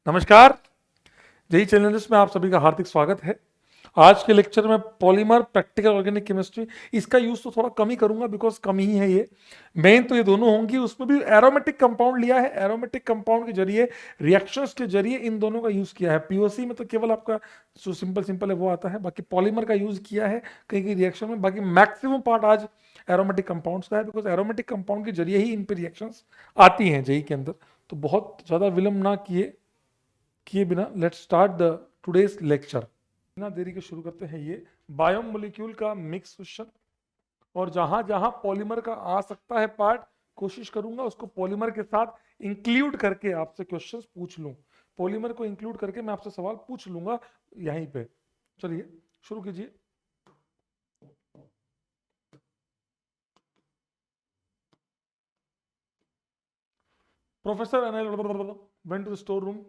नमस्कार। JEE challenges में आप सभी का हार्दिक स्वागत है। आज के लेक्चर में पॉलीमर प्रैक्टिकल ऑर्गेनिक केमिस्ट्री, इसका यूज तो थोड़ा कम ही करूंगा बिकॉज कम ही है ये। मेन तो ये दोनों होंगी, उसमें भी एरोमेटिक कंपाउंड लिया है। एरोमेटिक कंपाउंड के जरिए, रिएक्शंस के जरिए इन दोनों का यूज किया है। पीओसी में तो केवल आपका जो सिंपल सिंपल है वो आता है, बाकी पॉलीमर का यूज किया है कहीं कहीं रिएक्शन में। बाकी मैक्सिमम पार्ट आज एरोमेटिक कंपाउंड्स का है, बिकॉज एरोमेटिक कंपाउंड के जरिए ही इन पे रिएक्शंस आती हैं जेई के अंदर। तो बहुत ज्यादा विलंब ना किए बिना let's start the today's lecture. बिना देरी के शुरू करते हैं ये बायोमोलिक्यूल का मिक्स क्वेश्चन। और जहां जहां पॉलीमर का आ सकता है पार्ट, कोशिश करूंगा उसको पॉलीमर के साथ इंक्लूड करके आपसे क्वेश्चंस पूछ लूं। पॉलीमर को इंक्लूड करके मैं आपसे सवाल पूछ लूंगा यहीं पे। चलिए शुरू कीजिए। Professor NL went to the store room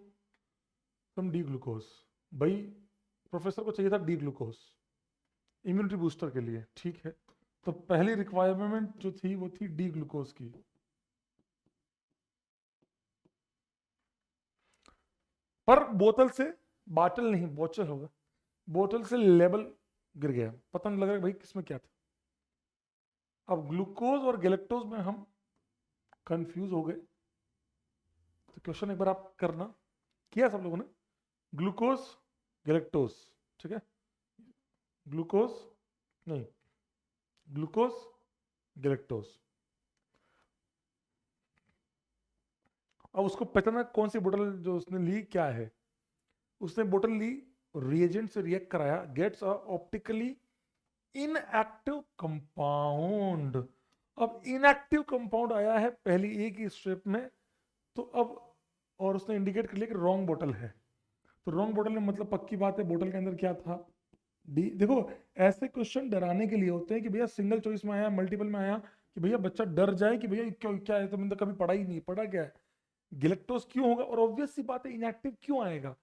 some D glucose. भाई प्रोफेसर को चाहिए था डी ग्लूकोज इम्यूनिटी बूस्टर के लिए, ठीक है। तो पहली रिक्वायरमेंट जो थी वो थी डी ग्लूकोज की। पर बोतल से, बाटल नहीं बोचल होगा, बोतल से लेबल गिर गया, पता नहीं लग रहा भाई किसमें क्या था। अब ग्लूकोज और गैलेक्टोज में हम कंफ्यूज हो गए। तो क्वेश्चन एक बार आप करना, किया सब लोगों ने। ग्लूकोज गैलेक्टोज, ठीक है। ग्लूकोज नहीं, ग्लूकोज गैलेक्टोज। अब उसको पहचाना कौन सी बोतल जो उसने ली क्या है। उसने बोतल ली, रिएजेंट से रिएक्ट कराया, gets a optically inactive compound. अब इनएक्टिव कंपाउंड आया है पहली एक ही स्टेप में, तो अब और उसने इंडिकेट कर लिया कि रॉन्ग बोतल है। तो रॉन्ग बोतल में मतलब पक्की बात है बोतल के अंदर क्या था, डी। देखो ऐसे क्वेश्चन डराने के लिए होते हैं कि भैया सिंगल चॉइस में आया, मल्टीपल में आया, कि भैया बच्चा डर जाए कि भैया क्या क्या है, तो मैंने तो कभी पढ़ा ही नहीं, पढ़ा क्या है, गिलेक्टोज क्यों होगा। और ऑब्वियस सी बात है इनएक्टिव क्यों आएगा,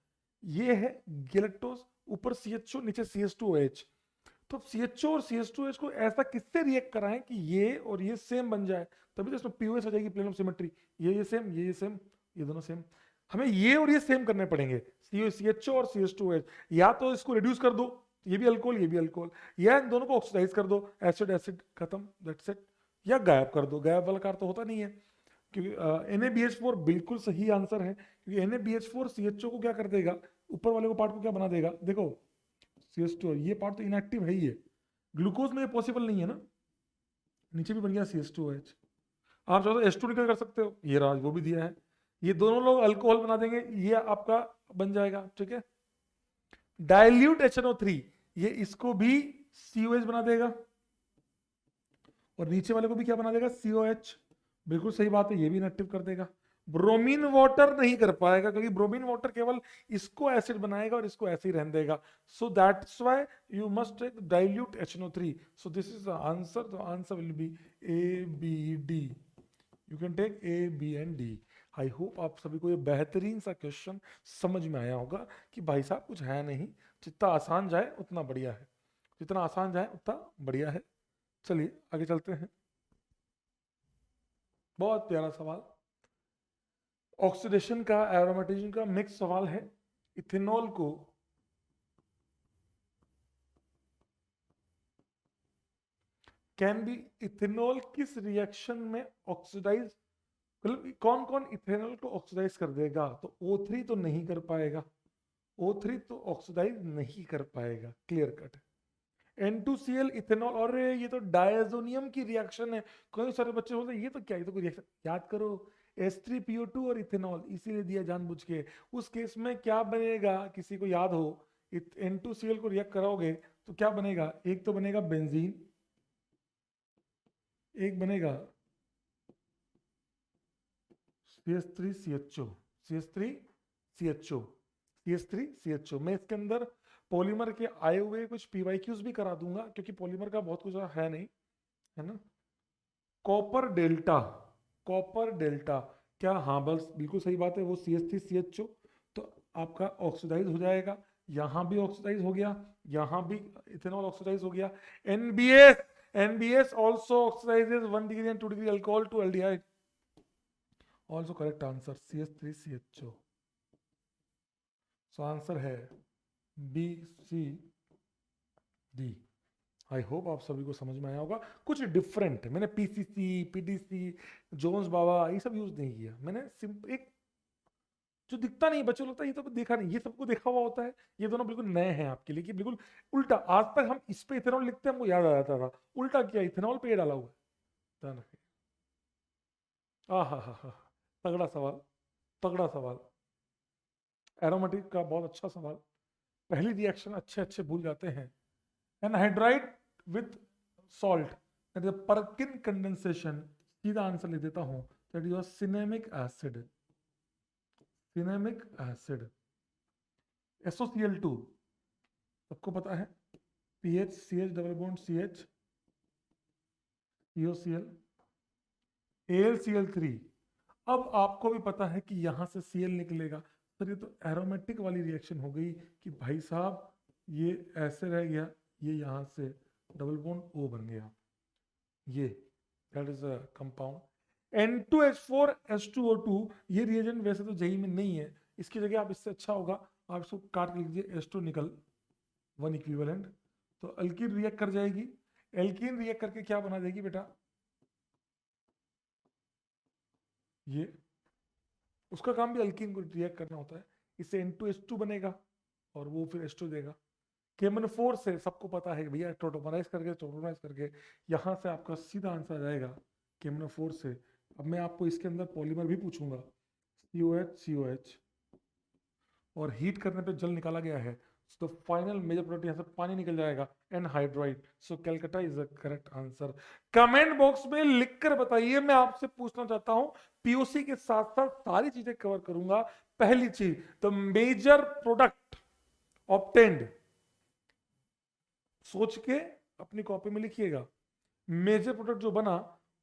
ये है गिलेक्टोज, ऊपर CHO नीचे CH2OH। तो CHO और CH2OH को ऐसा किससे रिएक्ट कराएं कि ये और ये सेम बन जाए, तभी तो इसमें POS हो जाएगी, प्लेन ऑफ सिमेट्री। ये सेम, ये सेम, ये दोनों सेम। हमें ये और ये सेम करने पड़ेंगे, CHO और CH2OH। या तो इसको रिड्यूस कर दो, ये भी अल्कोहल ये भी अल्कोहल, या इन दोनों को ऑक्सीडाइज कर दो, एसिड एसिड खत्म, दैट्स इट। या गायब कर दो, गायब वाला कार तो होता नहीं है, क्योंकि NaBH4 बिल्कुल सही आंसर है, क्योंकि NaBH4 CHO को क्या कर देगा, ऊपर वाले को पार्ट को क्या बना देगा, देखो CH2, ये पार्ट तो इनएक्टिव है ही है। ग्लूकोज में ये पॉसिबल नहीं है ना, नीचे भी बन गया CH2OH। आप चाहो तो H2 निकल कर सकते हो, ये रहा वो भी दिया है। ये दोनों लोग अल्कोहल बना देंगे, ये आपका बन जाएगा, ठीक है। डाइल्यूट HNO3, ये इसको भी COH बना देगा, और नीचे वाले को भी क्या बना देगा, COH। बिल्कुल सही बात है, ये भी इनएक्टिव कर देगा। ब्रोमीन वाटर नहीं कर पाएगा, क्योंकि ब्रोमीन वाटर केवल इसको एसिड बनाएगा और इसको ऐसे ही रहने देगा। So that's why you must take dilute HNO3। So this is the answer. The answer will be A B D। You can take A B and D। I hope आप सभी को ये बेहतरीन सा क्वेश्चन समझ में आया होगा कि भाई साहब कुछ है नहीं, जितना आसान जाए उतना बढ़िया है, जितना आसान जाए उतना बढ़िया है। चलिए आगे चलते हैं। बहुत प्यारा सवाल, ऑक्सीडेशन का, एरोमेटिज्म का मिक्स सवाल है। इथेनॉल को कैन बी, इथेनॉल किस रिएक्शन में ऑक्सीडाइज, मतलब कौन कौन इथेनॉल को ऑक्सीडाइज कर देगा। तो O3 तो नहीं कर पाएगा, O3 तो ऑक्सीडाइज नहीं कर पाएगा, क्लियर कट है। N2Cl इथेनॉल, और ये तो डायजोनियम की रिएक्शन है। कई सारे बच्चे बोलते हैं ये तो क्या, ये तो कोई रिएक्शन, याद करो H3PO2 और इथेनॉल इसीलिए दिया जानबूझ के। उस केस में क्या बनेगा, किसी को याद हो, N2Cl को रिएक्ट कराओगे तो क्या बनेगा, एक तो बनेगा बेंजीन, एक बनेगा CH3CHO, CH3CHO, CH3CHO। मैं इसके अंदर पॉलीमर के आए हुए कुछ PYQs भी करा दूंगा, क्योंकि पॉलीमर का बहुत कुछ है नहीं, है ना। कॉपर डेल्टा, कॉपर डेल्टा क्या, हाँ बस बिल्कुल सही बात है, वो CH3CHO। तो आपका ऑक्सीडाइज हो जाएगा, यहां भी ऑक्सीडाइज हो गया, यहां भी इथेनॉल ऑक्सीडाइज हो गया। NBS, NBS also oxidizes 1 degree and 2 degree alcohol to aldehyde। Also correct answer, CH3CHO। So answer है B C D. I hope आप सभी को समझ में आया होगा। कुछ डिफरेंट, मैंने पीसीसी, पीडीसी, जोन्स बाबा ये सब यूज नहीं किया। मैंने सिंपल एक जो दिखता नहीं, बच्चों लगता है ये तो देखा नहीं, ये सबको देखा हुआ होता है। ये दोनों बिल्कुल नए हैं आपके लिए कि बिल्कुल उल्टा। आज तक हम इस पे इथेनॉल लिखते हैं, हमको याद आ जाता था, उल्टा किया इथेनॉल पे ये डाला हुआ है। ध्यान रखिए। हा, तगड़ा सवाल, तगड़ा सवाल। एरोमेटिक का बहुत अच्छा सवाल। पहली रिएक्शन अच्छे अच्छे भूल जाते हैं। Anhydride with salt, that is परकिन condensation. सीधा आंसर लिख देता हूं, that is cinnamic acid. Cinnamic acid. SOCl2 सबको पता है, PH CH double bond CH EOCl AlCl3। अब आपको भी पता है कि यहां से Cl निकलेगा। सर ये तो एरोमेटिक वाली रिएक्शन हो गई कि भाई साहब ये ऐसे रह गया, ये यहां से डबल बॉन्ड O बन गया। ये that is a compound N2H4H2O2। ये रिएजेंट वैसे तो जेई में नहीं है, इसकी जगह आप इससे अच्छा होगा आप इसको काट के लिख दीजिए H2 निकल 1 इक्विवेलेंट। तो अल्कीन रिएक्ट कर जाएगी। एल्कीन रिएक्ट करके क्या बना देगी बेटा, ये उसका काम भी अल्कीन को रिएक्ट करना होता है। इससे N2H2 बनेगा और वो फिर H2 देगा। KMnO4 से सबको पता है भैया, टोटोमराइज करके यहां से आपका सीधा आंसर आ जाएगा KMnO4 से। अब मैं आपको इसके अंदर पॉलीमर भी पूछूंगा, COH और हीट करने पे जल निकाला गया है, तो फाइनल मेजर प्रोडक्ट यहां से पानी निकल जाएगा, anhydride. So Calcutta is the correct answer. Comment box में लिखकर बताइए। मैं आपसे पूछना चाहता हूं, पीओसी के साथ साथ सारी चीजें कवर करूंगा। पहली चीज, द मेजर प्रोडक्ट ऑब्टेन्ड, सोच के अपनी कॉपी में लिखिएगा। मेजर प्रोडक्ट जो बना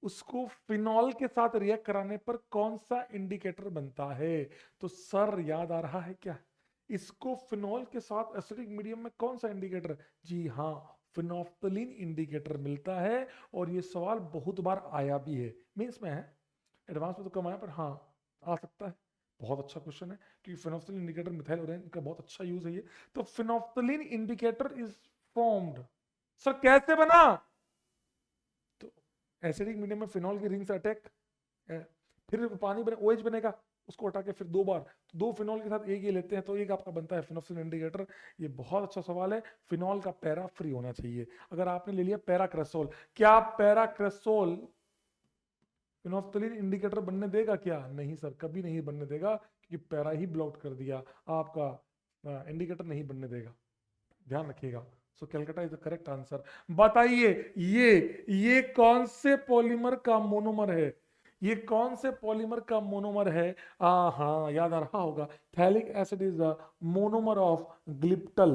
उसको फिनॉल के साथ रिएक्ट कराने पर कौन सा इंडिकेटर बनता है? तो सर याद आ रहा है क्या इसको? फिनॉल के साथ एसिडिक मीडियम में कौन सा इंडिकेटर? जी हाँ, फिनोफ्थलीन इंडिकेटर मिलता है। और ये सवाल बहुत बार आया भी है, मीन्स में है, एडवांस में तो कम आया पर हाँ आ सकता है। बहुत अच्छा क्वेश्चन है क्योंकि फिनोफ्थलीन इंडिकेटर मिथाइल ऑरेंज का बहुत अच्छा यूज है ये। तो phenolphthalein indicator is formed, sir कैसे बना? तो एसिडिक मीडियम में फिनॉल की रिंग से अटैक, फिर पानी बने OH बनेगा, उसको हटा के फिर दो बार, तो दो फिनॉल के साथ एक ये लेते हैं तो एक आपका बनता है फिनोफ्थलीन इंडिकेटर। ये बहुत अच्छा सवाल है। फिनॉल का पैरा फ्री होना चाहिए। अगर आपने ले लिया पैराक्रेसोल, क्या पैराक्रेसोल फिनोफ्थलीन इंडिकेटर बनने देगा क्या? नहीं सर, कभी नहीं बनने देगा, क्योंकि पैरा ही ब्लॉक कर दिया, आपका इंडिकेटर नहीं बनने देगा। ध्यान रखिएगा। So Calcutta is the correct answer. बताइए ये कौन से पॉलीमर का मोनोमर है? ये कौन से पॉलीमर का मोनोमर है? हाँ याद आ रहा होगा, phthalic acid is the monomer of glyptal.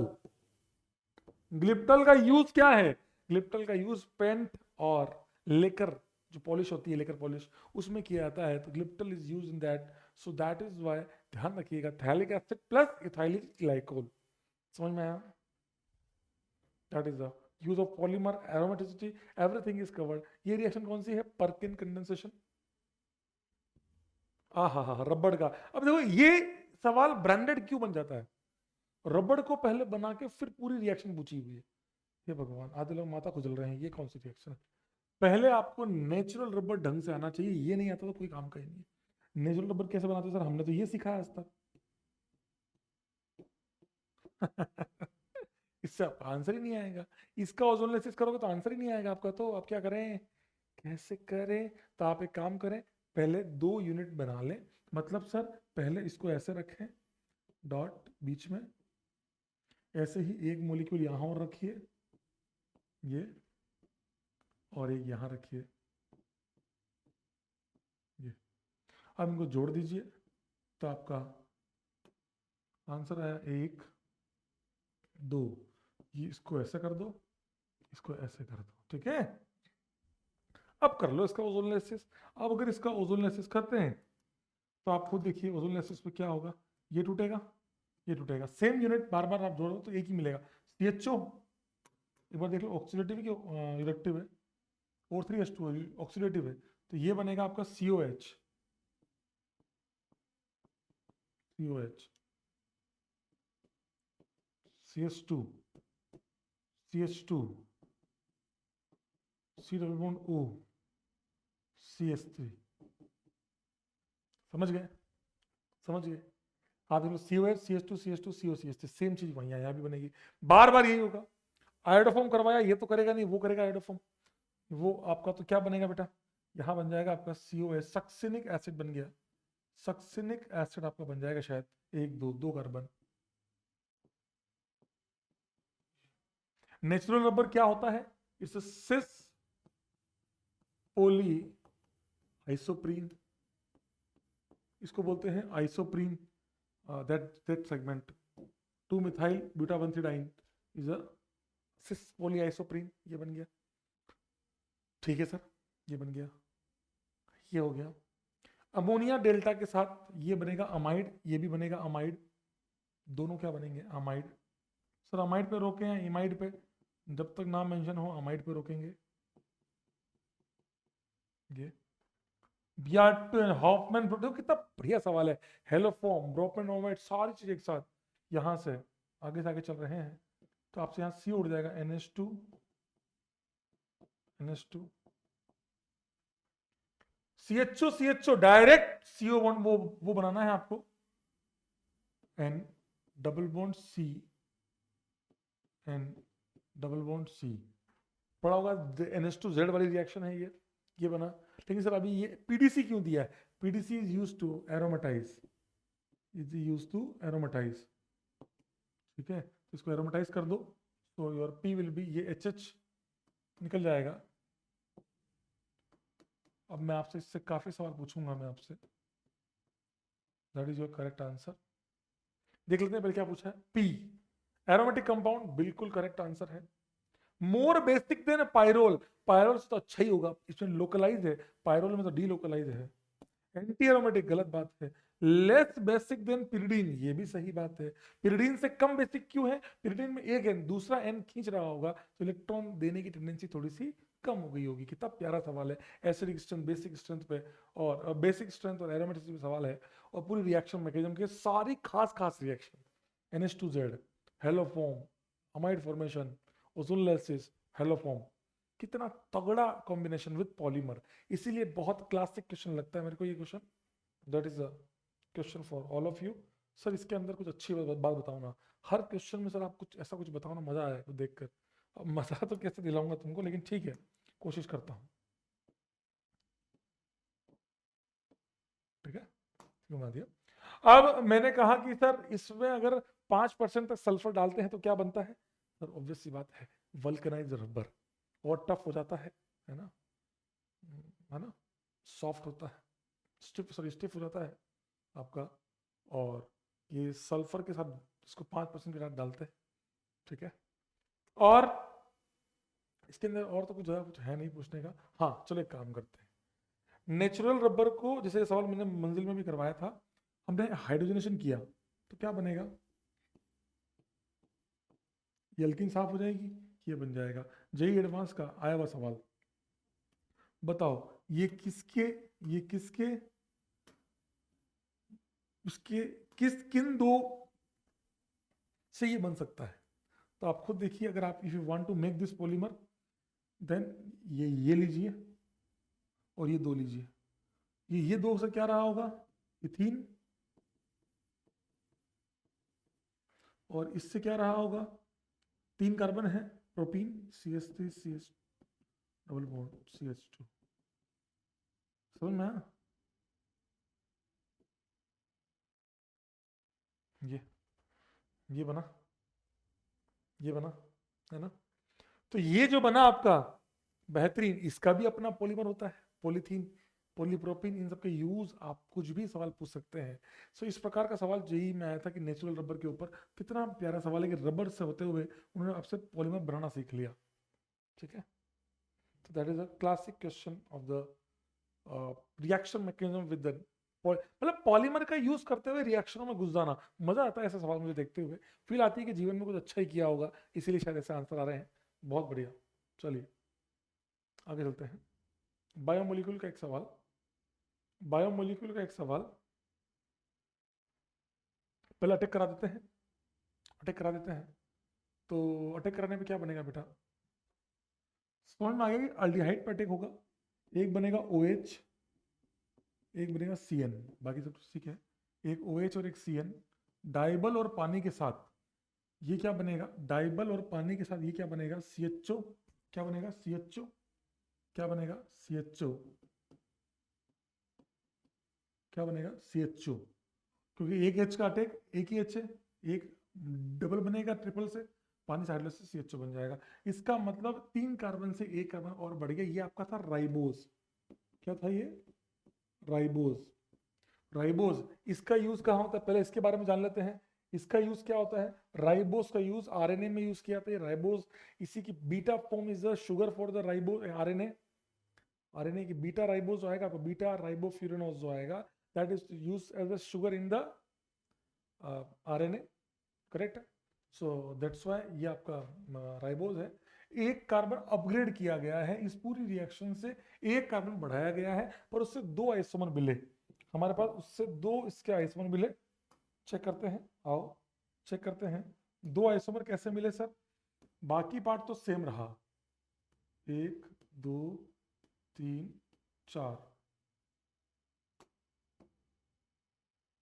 Glyptal का यूज क्या है? ग्लिप्टल का यूज पेंट और लेकर, जो पॉलिश होती है लेकर पॉलिश, उसमें किया जाता है। तो glyptal is use in that, so that is why. ध्यान रखिएगा, थैलिक एसिड प्लस इथाइलिक ग्लाइकोल। समझ में आया? That is the use of polymer, aromaticity, everything is covered. ये रिएक्शन कौन सी है? Perkin condensation. हा, रबड़ का। अब देखो ये सवाल ब्रांडेड क्यों बन जाता है? रबड़ को पहले बना के फिर पूरी रिएक्शन पूछी हुई है। हे भगवान, आधे लोग माथा खुजल रहे हैं, ये कौन सी रिएक्शन है? पहले आपको नेचुरल रबड़ ढंग से आना चाहिए, ये नहीं आता तो कोई काम का ही नहीं है। नेचुरल रबड़ कैसे बनाते सर? हमने तो ये सीखा है आज तक। इससे आपका आंसर ही नहीं आएगा। इसका ओजोनलेसिस करोगे तो आंसर ही नहीं आएगा आपका। तो आप क्या करें, कैसे करें? तो आप एक काम करें, पहले 2 यूनिट बना लें। मतलब सर पहले इसको ऐसे रखें, डॉट बीच में, ऐसे ही एक मॉलिक्यूल यहां और रखिए, ये, और एक यहां रखिए, ये। अब इनको जोड़ दीजिए तो आपका आंसर आया 1 2। ये इसको ऐसे कर दो, इसको ऐसे कर दो, ठीक है? अब कर लो इसका ओजोनलेसिस। अब अगर इसका ओजोनलेसिस करते हैं तो आप खुद देखिए ओजोनलेसिस पे क्या होगा। ये टूटेगा, ये टूटेगा, सेम यूनिट बार बार आप जोड़ो तो एक ही मिलेगा। CHO, एक बार देख लो ऑक्सीडेटिव की रिडक्टिव है, O3H2 ऑक्सीडेटिव है, तो ये बनेगा आपका COH। CH2 CH2 C double bond O CH3। समझ गए? समझ गए? आप देख लो COH CH2 CH2 CO CH3, same चीज वहीं यहाँ भी बनेगी, बार बार यही होगा। आयोडोफॉर्म करवाया, ये तो करेगा नहीं, वो करेगा आयोडोफॉर्म। वो आपका तो क्या बनेगा बेटा, यहाँ बन जाएगा आपका COH, सक्सिनिक एसिड बन गया। सक्सिनिक एसिड आपका बन जाएगा शायद, एक दो कार्बन। नेचुरल रबर क्या होता है? इट्स सिस पोली आइसोप्रीन, इसको बोलते हैं isoprene. that segment 2 methyl butadiene is a cis polyisoprene, ये बन गया। ठीक है सर, ये बन गया, ये हो गया। अमोनिया डेल्टा के साथ ये बनेगा अमाइड, ये भी बनेगा अमाइड, दोनों क्या बनेंगे अमाइड। सर अमाइड पे रोके हैं, इमाइड पे जब तक नाम मेंशन हो अमाइड पे रोकेंगे। ये हॉफमैन प्रोटीन, कितना बढ़िया सवाल है। हेलोफॉर्म, ब्रोपेनोमेट, सारी चीज एक साथ यहां से आगे चल रहे हैं, तो आपसे यहां सी उड़ जाएगा, NH2 CHO डायरेक्ट CO1, वो बनाना है आपको, N double bond C, N double bond C पड़ा होगा। NH2Z वाली रिएक्शन है ये बना। लेकिन सर अभी ये PDC क्यों दिया है? PDC इज यूज्ड टू एरोमेटाइज, ठीक है, तो इसको एरोमेटाइज कर दो, तो योर P विल बी, ये HH निकल जाएगा। अब मैं आपसे इससे काफी सवाल पूछूंगा मैं आपसे, that is your correct answer. देख लेते हैं पहले क्या पूछा है। P एरोमेटिक कंपाउंड, बिल्कुल करेक्ट आंसर है। More basic than pyrrole, pyrrole से तो अच्छा ही होगा, इसमें लोकलाइज है, पायरोल में तो डी लोकलाइज है। एंटी एरोमेटिक, गलत बात है। लेस बेसिक देन पिरिडीन, ये भी सही बात है। पिरिडीन से कम बेसिक क्यों है? पिरिडीन में एक एन, दूसरा एन खींच रहा होगा, तो इलेक्ट्रॉन देने की टेंडेंसी थोड़ी सी कम हो गई होगी। कितना प्यारा सवाल है, एसिडिक स्ट्रेंथ बेसिक स्ट्रेंथ पे, और बेसिक स्ट्रेंथ और एरोमेटिसिटी पे सवाल है, और पूरी रिएक्शन मैकेनिज्म के सारी खास reaction, NH2Z, haloform, amide formation, ozonolysis, haloform, कितना तगड़ा कॉम्बिनेशन विद पॉलीमर। इसीलिए बहुत क्लासिक क्वेश्चन लगता है मेरे को ये question, that is a question for all of you. Sir इसके अंदर कुछ अच्छी बात बताओ ना, हर क्वेश्चन में सर आप कुछ ऐसा कुछ बताओ ना, मजा आए देखकर। अब मजा तो कैसे दिलाऊंगा तुमको, लेकिन ठीक है, कोशिश करता हूँ। ठीक है, बना दिया। अब मैंने कहा कि सर इसमें अगर 5% तक सल्फर डालते हैं तो क्या बनता है? सर ऑब्वियस सी बात है, वल्कनाइज रबर, और टफ हो जाता है ना, सॉफ्ट होता है, स्टिफ हो जाता है आपका। और ये सल्फर के साथ इसको 5% के साथ डालते हैं, ठीक है। और इसके अंदर और तो कुछ ज़्यादा कुछ है नहीं पूछने का। हाँ चलो एक काम करते हैं, नेचुरल रबर को, जैसे सवाल मैंने मंजिल में भी करवाया था, हमने हाइड्रोजनेशन किया तो क्या बनेगा? ये एल्कीन साफ हो जाएगी, ये बन जाएगा। जेई एडवांस का आया हुआ सवाल, बताओ ये किसके उसके किन दो से ये बन सकता है? तो आप खुद देखिए, अगर आप if you want to make this polymer, then ये लीजिए और ये दो लीजिए, ये दो से क्या रहा होगा? इथीन, और इससे क्या रहा होगा? 3 कार्बन है, propene, CH3 CH double bond CH2। समझ में आया? ये बना, है ना? तो ये जो बना आपका बेहतरीन, इसका भी अपना पॉलीमर होता है, पॉलीथीन, पॉलीप्रोपीन, इन सब के यूज आप कुछ भी सवाल पूछ सकते हैं। सो इस प्रकार का सवाल जेई में आया था कि नेचुरल रबर के ऊपर। कितना प्यारा सवाल है कि रबर से होते हुए उन्होंने आपसे पॉलीमर बनाना सीख लिया, ठीक है। तो that is a classic question of the reaction mechanism with the, मतलब पॉलीमर का यूज करते हुए रिएक्शनों में घुस जाना। मजा आता है ऐसे सवाल मुझे देखते हुए, फील आती है कि जीवन में कुछ अच्छा ही किया होगा, इसीलिए शायद ऐसे आंसर आ रहे हैं। बहुत बढ़िया, चलिए आगे चलते हैं। बायोमोलिक्यूल का एक सवाल, पहले अटैक करा देते हैं। तो अटैक कराने पे क्या बनेगा बेटा, समझ में आ गया कि अल्डिहाइड पे अटैक होगा, एक बनेगा OH, एक बनेगा CN, बाकी सब तो ठीक है, एक OH और एक CN, डाइबल और पानी के साथ ये क्या बनेगा, डाइबल और पानी के साथ ये क्या बनेगा, CHO, क्या बनेगा CHO, क्या बनेगा CHO, क्या बनेगा CHO, क्योंकि एक H का अटैक एक ही H है, एक डबल बनेगा ट्रिपल से, पानी से हाइड्रोजन से CHO बन जाएगा। इसका मतलब 3 कार्बन से एक कार्बन और बढ़ गया, ये आपका था राइबोज। क्या था ये, राइबोज। राइबोज इसका यूज कहाँ होता है, पहले इसके बारे में जान लेते हैं। इसका यूज क्या होता है, राइबोज का यूज आरएनए में यूज किया जाता है। राइबोज इसी की beta form is the sugar for the ribo RNA, RNA की बीटा राइबोज जो आएगा तो बीटा राइबोफ्यूरिनोज जो आएगा that is use as a sugar in the RNA, correct. So that's why ये आपका राइबोज है। एक कार्बन अपग्रेड किया गया है इस पूरी रिएक्शन से, एक कार्बन बढ़ाया गया है, पर उससे 2 आइसोमर मिले हमारे पास, उससे 2 इसके आइसोमर मिले। चेक करते हैं, आओ चेक करते हैं 2 आइसोमर कैसे मिले सर, बाकी पार्ट तो सेम रहा, 1 2 3 4,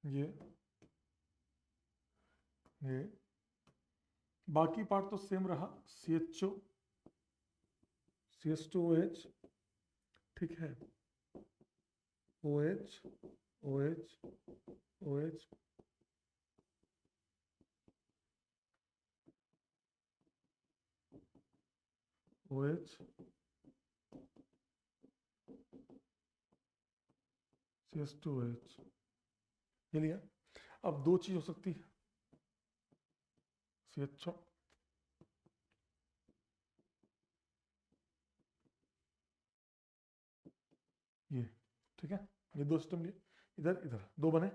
ये बाकी पार्ट तो सेम रहा, CHO CH2OH, ठीक है, OH OH OH, OH CH2OH, ये लिया। अब 2 चीज हो सकती है, CHO ये, ठीक है, ये 2 सिस्टम लिए, इधर इधर 2 बने।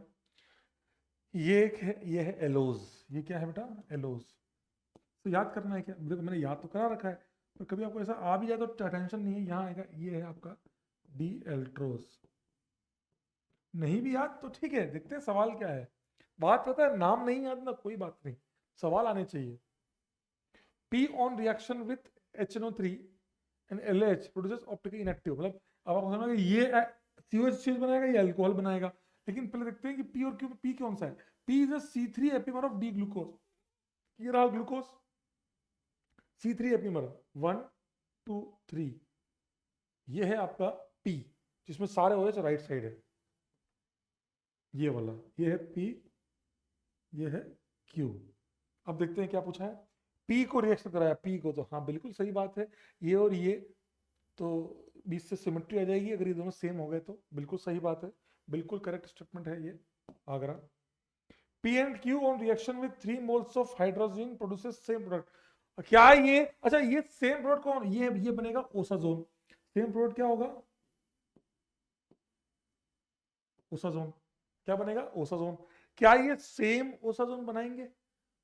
ये एक है, ये है एलोज, ये क्या है बेटा, एलोज। तो याद करना है क्या, देखो मैंने याद तो करा रखा है, पर कभी आपको ऐसा आ भी जाए तो टेंशन नहीं है, यहाँ आएगा, ये है आपका डी एल्ट्रोज। नहीं भी याद तो ठीक है, देखते हैं सवाल क्या है। बात पता है, नाम नहीं याद ना कोई बात नहीं, सवाल आने चाहिए। P on reaction with HNO3 and LH produces optically inactive, मतलब अब आपको समझ में ये COH चीज बनाएगा, ये अल्कोहल बनाएगा, लेकिन पहले देखते हैं कि P और Q, P कौन सा है, P is a C3 epimer of D glucose, ये रहा ग्लूकोज, C3 एपिमर 1 2 3, ये है आपका P जिसमें सारे OH राइट साइड है, ये वाला, ये है P, ये है Q। अब देखते हैं क्या पूछा है, P को रिएक्शन कराया, P को, तो हाँ बिल्कुल सही बात है, ये और ये तो बीच से सिमेट्री आ जाएगी अगर ये दोनों सेम हो गए तो, बिल्कुल सही बात है, बिल्कुल करेक्ट स्टेटमेंट है ये Agra. P and Q on reaction with 3 moles of hydrogen produces same product, क्या ये, अच्छा ये सेम प्रोडक्ट कौन, ये बनेगा ओसाजोन, सेम प्रोडक्ट क्या होगा, ओसाजोन, क्या बनेगा ओसाजोन, क्या ये सेम ओसाजोन बनाएंगे,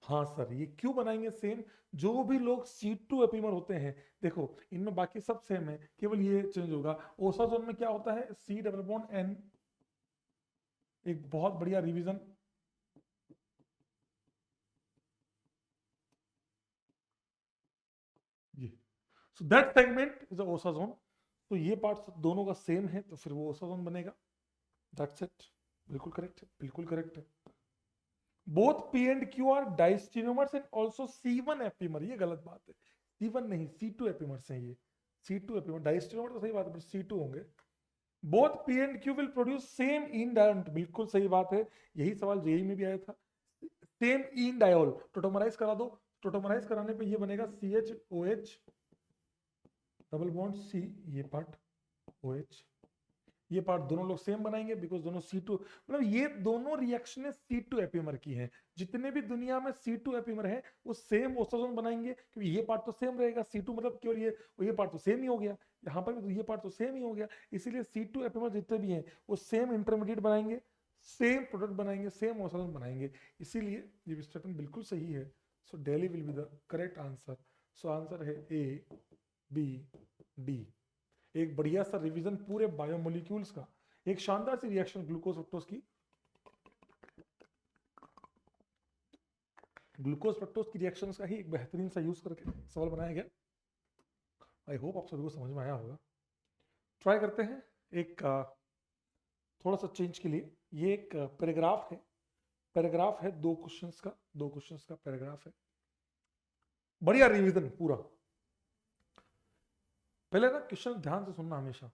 हाँ सर, ये क्यों बनाएंगे सेम, जो भी लोग C2 एपिमर होते हैं, देखो इनमें बाकी सब सेम है, केवल ये चेंज होगा। ओसाजोन में क्या होता है, C डबल बॉन्ड N, एक बहुत बढ़िया रिवीजन, ये, so that segment is osazone, तो ये पार्ट दोनों का सेम है तो फिर वो ओसाजोन बनेगा, दैट्स इट, बिल्कुल करेक्ट है, बिल्कुल करेक्ट है। Both P and Q are diastereomers and also C1 epimer, ये गलत बात है, C1 नहीं C2 एपिमर्स हैं ये, C2 एपिमर, डाइस्टेनोमर तो सही बात है पर C2 होंगे। Both P and Q will produce same in diol, बिल्कुल सही बात है, यही सवाल जेई में भी आया था, सेम इन डायोल, टोटोमराइज करा दो, टोटोमराइज कराने पे ये बनेगा CHOH डबल बॉन्ड C, ये पार्ट OH, ये पार्ट दोनों लोग सेम बनाएंगे बिकॉज दोनों C2, मतलब ये दोनों रिएक्शनें C2 एपिमर की हैं, जितने भी दुनिया में C2 एपिमर है वो सेम ओसाजोन बनाएंगे, क्योंकि ये पार्ट तो सेम रहेगा, C2 मतलब केवल ये पार्ट तो सेम ही हो गया, यहाँ पर भी तो ये पार्ट तो सेम ही हो गया, इसीलिए C2 एपिमर जितने भी हैं वो सेम इंटरमीडिएट बनाएंगे, सेम प्रोडक्ट बनाएंगे, सेम ओसाजोन बनाएंगे, इसीलिए ये स्टेटमेंट बिल्कुल सही है। So daily will be the correct answer, so answer है A B D। एक बढ़िया सा रिवीजन पूरे बायोमोलिक्यूल्स का, एक शानदार सी रिएक्शन ग्लूकोज फ्रुक्टोज की, ग्लूकोज फ्रक्टोज की रिएक्शंस का ही एक बेहतरीन सा यूज करके सवाल बनाया गया। आई होप आप सभी को समझ में आया होगा। ट्राई करते हैं एक थोड़ा सा चेंज के लिए। ये एक पैराग्राफ है 2 क्वेश्चंस का पैराग्राफ है। बढ़िया रिवीजन पूरा। पहले ना क्वेश्चन ध्यान से सुनना हमेशा।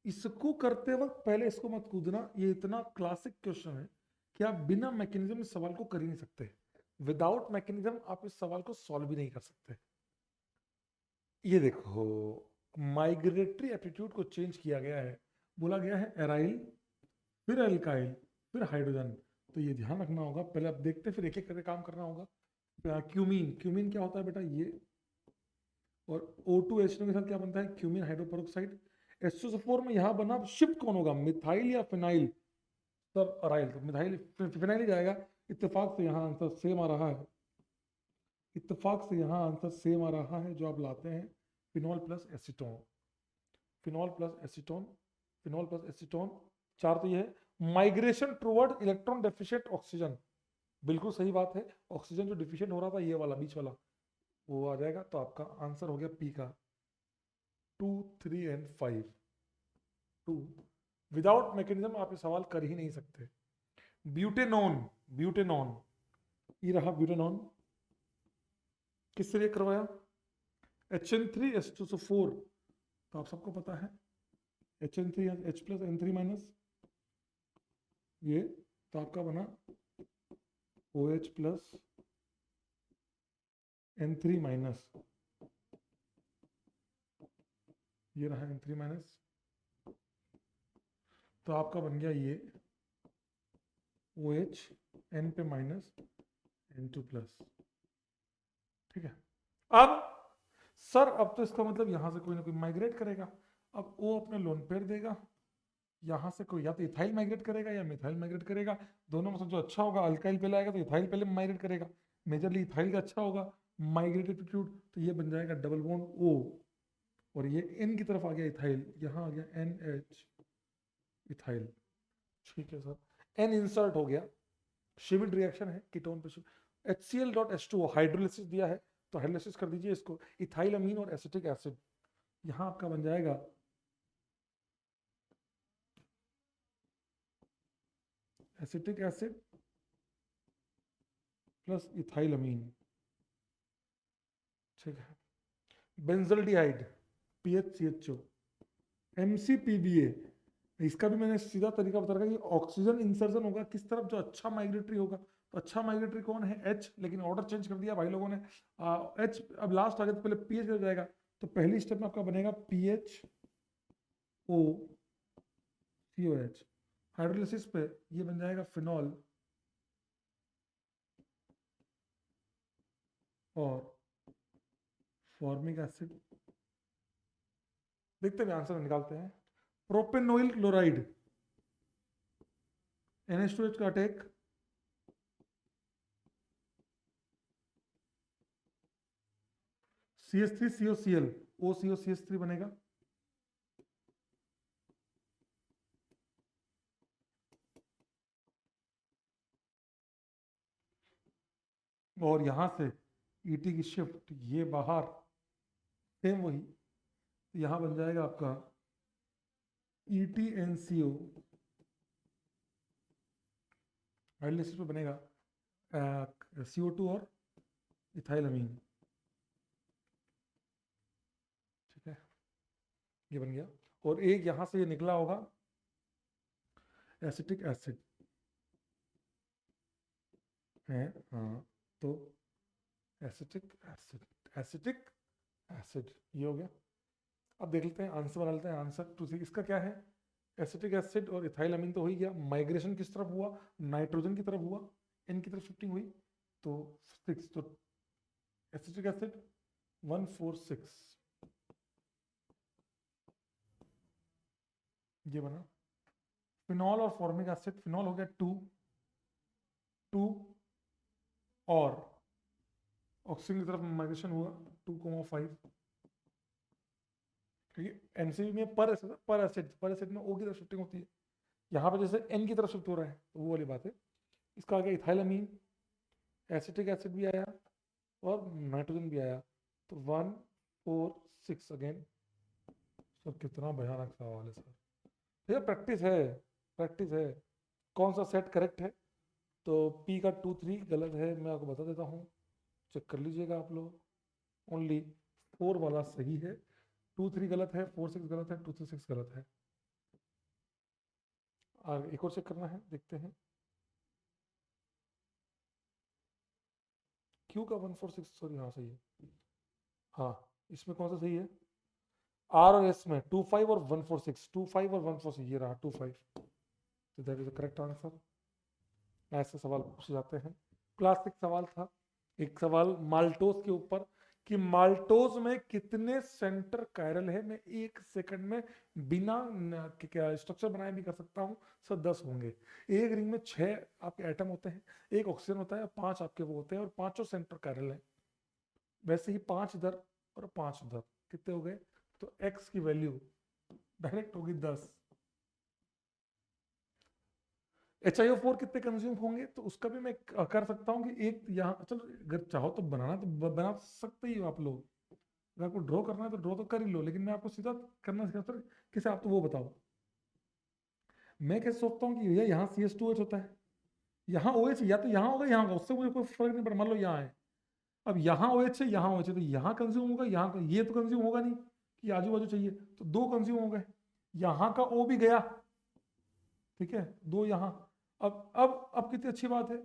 इसको करते वक्त पहले इसको मत कूदना। ये इतना क्लासिक क्वेश्चन है कि आप बिना मैकेनिज्म इस सवाल को कर ही नहीं सकते। विदाउट मैकेनिज्म आप इस सवाल को सॉल्व भी नहीं कर सकते। ये देखो, माइग्रेटरी एप्टीट्यूड को चेंज किया गया है। बोला गया है एराइल, फिर एल्काइल, फिर हाइड्रोजन। तो ये ध्यान रखना होगा। पहले आप देखते फिर एक एक करके काम करना होगा। क्यूमीन क्या होता है बेटा? ये और O2H2 के साथ क्या बनता है? Cumene hydroperoxide. H2SO4 में यहां बना, शिफ्ट कौन होगा? मिथाइल या फिनाइल? Sir aryl. तो मिथाइल फिनाइल ही जाएगा। इत्तेफाक से यहाँ आंसर सेम आ रहा है। इत्तेफाक से यहाँ आंसर सेम आ रहा है जो आप लाते हैं। Phenol plus acetone, phenol plus acetone, phenol plus acetone. 4 तो ये है। Migration toward electron deficient oxygen, बिल्कुल सही बात है। ऑक्सीजन जो डिफिशिएंट हो रहा था, ये वाला बीच वाला, वो आ जाएगा। तो आपका आंसर हो गया पी का 2, 3 एंड 5। 2 विदाउट मैकेनिज्म आप ये सवाल कर ही नहीं सकते। ब्यूटेनॉन, ब्यूटेनॉन ये रहा ब्यूटेनॉन। किससे रिएक्ट करवाया? HN3H2SO4। तो आप सबको पता है HN3 H plus N3 minus ये, तो आपका बना OH प्लस N3 माइनस। ये रहा N3 माइनस। तो आपका बन गया ये OH N पे माइनस N2 प्लस। ठीक है। अब सर अब तो इसका मतलब यहां से कोई ना कोई माइग्रेट करेगा। अब O अपने लोन पेयर देगा। यहां से कोई या तो इथाइल माइग्रेट करेगा या मिथाइल माइग्रेट करेगा। दोनों में से जो अच्छा होगा, अल्काइल पहले आएगा तो इथाइल पहले माइग्रेट करेगा। मेजरली इथाइल का अच्छा होगा माइग्रेट एप्टीट्यूड। तो ये बन जाएगा डबल बॉन्ड O, और ये N की तरफ आ गया इथाइल, यहां आ गया NH इथाइल। ठीक है सर, N इंसर्ट हो गया। शिविड रिएक्शन है, कीटोन पे HCl.H2O हाइड्रोलिसिस दिया है, तो हाइड्रोलिसिस कर दीजिए इसको। इथाइल अमीन और एसिटिक एसिड, यहां आपका बन जाएगा एसिटिक एसिड प्लस इथाइल अमीन। ठीक है। Benzaldehyde PHCHO, MCPBA। इसका भी मैंने सीधा तरीका बता रखा कि ऑक्सीजन इंसर्जन होगा किस तरफ, जो अच्छा माइग्रेटरी होगा। तो अच्छा माइग्रेटरी कौन है? H, लेकिन ऑर्डर चेंज कर दिया भाई लोगों ने। H अब लास्ट आ गया तो पहले PH हो जाएगा। तो पहली स्टेप में आपका बनेगा PHOCOH। हाइड्रोलिसिस पे ये बन जाएगा फिनॉल और फॉर्मिक एसिड। देखते हैं आंसर निकालते हैं। प्रोपेनोइल क्लोराइड, NH2H का अटैक, CH3COCl, OCOCH3 बनेगा। और यहां से ET की शिफ्ट, ये बाहर सेम वही, तो यहां बन जाएगा आपका ETNCO। हाइड्रोलिसिस पे बनेगा CO2 और इथाइल अमीन। ठीक है, ये बन गया। और एक यहां से ये निकला होगा एसिटिक एसिड है। हाँ, तो एसिटिक एसिड, एसिटिक एसिड ये हो गया। अब देख लेते हैं आंसर, बना लेते हैं आंसर टू सी। इसका क्या है? एसिटिक एसिड और इथाइल अमीन तो हो ही गया। माइग्रेशन किस तरफ हुआ? नाइट्रोजन की तरफ हुआ, N की तरफ शिफ्टिंग हुई, तो 6। तो एसिटिक एसिड 146 ये बना। फिनॉल और फॉर्मिक एसिड, फिनॉल हो गया 2 2, और ऑक्सीजन की तरफ माइग्रेशन हुआ 2,5। क्योंकि एमसीबी में पर एसिड में O की तरफ शिफ्टिंग होती है। यहाँ पर जैसे N की तरफ शिफ्ट हो रहा है, तो वो वाली बात है। इसका आ गया इथाइल अमीन एसिटिक एसिड भी आया और नाइट्रोजन भी आया, तो 1 4 6 अगेन। सर कितना भयानक सवाल है सर, ये प्रैक्टिस है, प्रैक्टिस है। कौन सा सेट करेक्ट है? तो पी का 2 3 गलत है, मैं आपको बता देता हूँ, चेक कर लीजिएगा आप लोग। ओनली 4 वाला सही है, 2 3 गलत है, 4 6 गलत है, 2 3 6 गलत है। और एक और चेक करना है, देखते हैं। क्यू का 1 4 6 सॉरी हाँ सही है। हाँ, इसमें कौन सा सही है? आर और एस में 2 5 और 1 4 6, 2 5 और 1 4 6, ये रहा 2 5, तो that is the correct answer. ऐसे सवाल पूछे जाते हैं। क्लासिक सवाल था एक सवाल माल्टोस के ऊपर कि माल्टोस में कितने सेंटर कायरल है। मैं 1 सेकंड में बिना स्ट्रक्चर बनाए भी कर सकता हूँ। सर 10 होंगे। एक रिंग में 6 आपके एटम होते हैं, एक ऑक्सीजन होता है, 5 आपके वो होते हैं और 5 सेंटर कायरल है। वैसे ही 5 इधर और 5 उधर, कितने हो गए? तो x की वैल्यू डायरेक्ट होगी 10। HiO4 कितने कंज्यूम होंगे? तो उसका भी मैं कर सकता हूँ कि एक यहाँ, चलो अगर चाहो तो बनाना तो बना सकते ही हो आप लोग। अगर आपको ड्रॉ करना है तो ड्रॉ तो कर ही लो, लेकिन मैं आपको सीधा करना सिखाता हूँ। किसे आप तो वो बताओ। मैं कैसे सोचता हूँ कि भैया यहाँ CH2H होता है, यहाँ OH या तो यहाँ होगा यहाँ होगा, उससे मुझे कोई फर्क नहीं पड़ता। मान लो यहाँ है, अब यहाँ OH है यहाँ OH है, तो यहाँ कंज्यूम होगा, यहाँ ये तो कंज्यूम होगा नहीं कि आजू बाजू चाहिए, तो 2 कंज्यूम हो गए। यहाँ का O भी गया, ठीक है, 2 यहाँ। अब कितनी अच्छी बात है,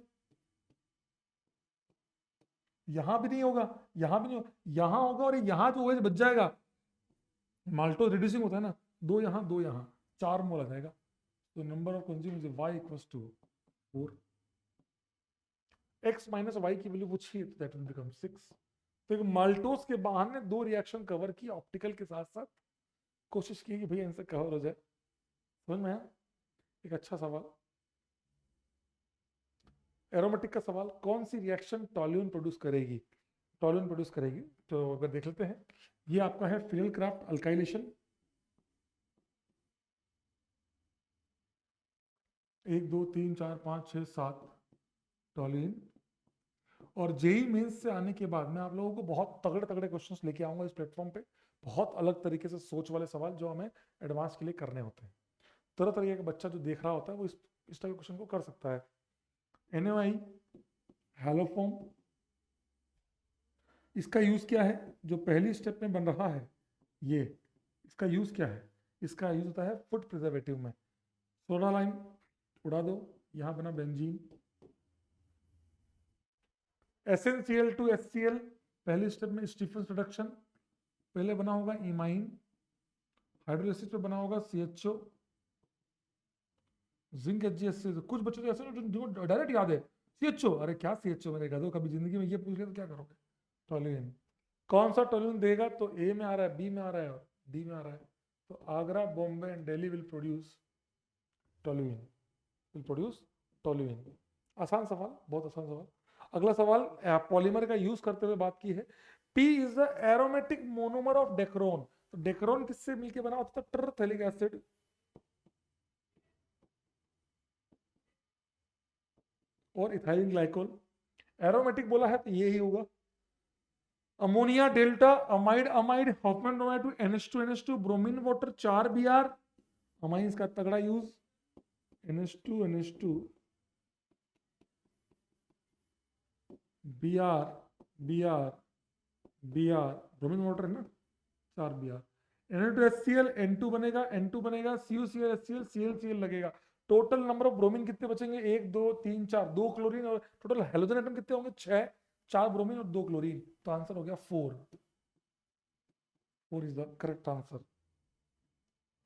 यहां भी नहीं होगा, यहां भी नहीं होगा, यहां होगा और यहां जो OH बच जाएगा। माल्टो रिड्यूसिंग होता है ना, 2 यहाँ 2 यहाँ, 4 मोल आ जाएगा। तो number of consume is y equals to 4। x minus y की वैल्यू पूछी तो दैट विल बिकम 6। तो माल्टोस के बाहर ने 2 रिएक्शन कवर की ऑप्टिकल के साथ साथ, कोशिश की कि भैया इनसे कवर हो जाए। समझ में आया? एक अच्छा सवाल। एरोमेटिक का सवाल, कौन सी रिएक्शन टॉल्यून प्रोड्यूस करेगी? टॉल्यून प्रोड्यूस करेगी, तो अगर देख लेते हैं, ये आपका है फिनल क्राफ्ट अल्काइलेशन, 1 2 3 4 5 6 7 टॉल्यून। और जेई मेंस से आने के बाद मैं आप लोगों को बहुत तगड़े तगड़े क्वेश्चंस लेके आऊंगा इस प्लेटफॉर्म पे, बहुत अलग तरीके से सोच वाले सवाल जो हमें एडवांस के लिए करने होते हैं। तरह तरीके का बच्चा जो देख रहा होता है वो इस टाइप के क्वेश्चन को कर सकता है। NaOI हैलोफॉर्म, इसका यूज क्या है? जो पहली स्टेप में बन रहा है ये, इसका यूज क्या है? इसका यूज होता है फूड प्रिजर्वेटिव में। सोडा लाइम उड़ा दो, यहां बना बेंजीन। SnCl टू HCl, पहली स्टेप में स्टीफन रिडक्शन, पहले बना होगा इमाइन, हाइड्रोलिसिस पे बना होगा CHO, जिंक HgSC। कुछ बच्चों तो ऐसे जिनको डायरेक्ट याद है CHO, अरे क्या CHO मेरे गधो, कभी जिंदगी में ये पूछ लिया तो क्या करोगे? टॉल्यून। कौन सा टॉल्यून देगा? तो A में आ रहा है, B में आ रहा है और D में आ रहा है। तो Agra, Bombay and Delhi will produce टॉल्यून, will produce टॉल्यून। आसान सवाल, बहुत आसान सवाल। अगला सवाल, पॉलीमर का यूज करते हुए बात की है। P is the aromatic monomer of dacron. तो डेक्रोन किससे मिलकर बना होता था? Terephthalic acid. और इथाइल ग्लाइकोल। एरोमेटिक बोला है तो ये ही होगा। Ammonia delta, amide amide, Hofmann bromide to NH2NH2, bromine water 4Br, amines का तगड़ा use, NH2NH2 Br Br Br, bromine water है ना, 4Br। Na2HCl, N2 बनेगा, N2 बनेगा, CuCl HCl, ClCl लगेगा। टोटल नंबर ऑफ ब्रोमीन कितने बचेंगे? 1 2 3 4, 2 क्लोरीन, और टोटल हेलोजन एटम कितने होंगे? 6, 4 ब्रोमीन और 2 क्लोरीन। तो आंसर हो गया 4। 4 is the correct answer.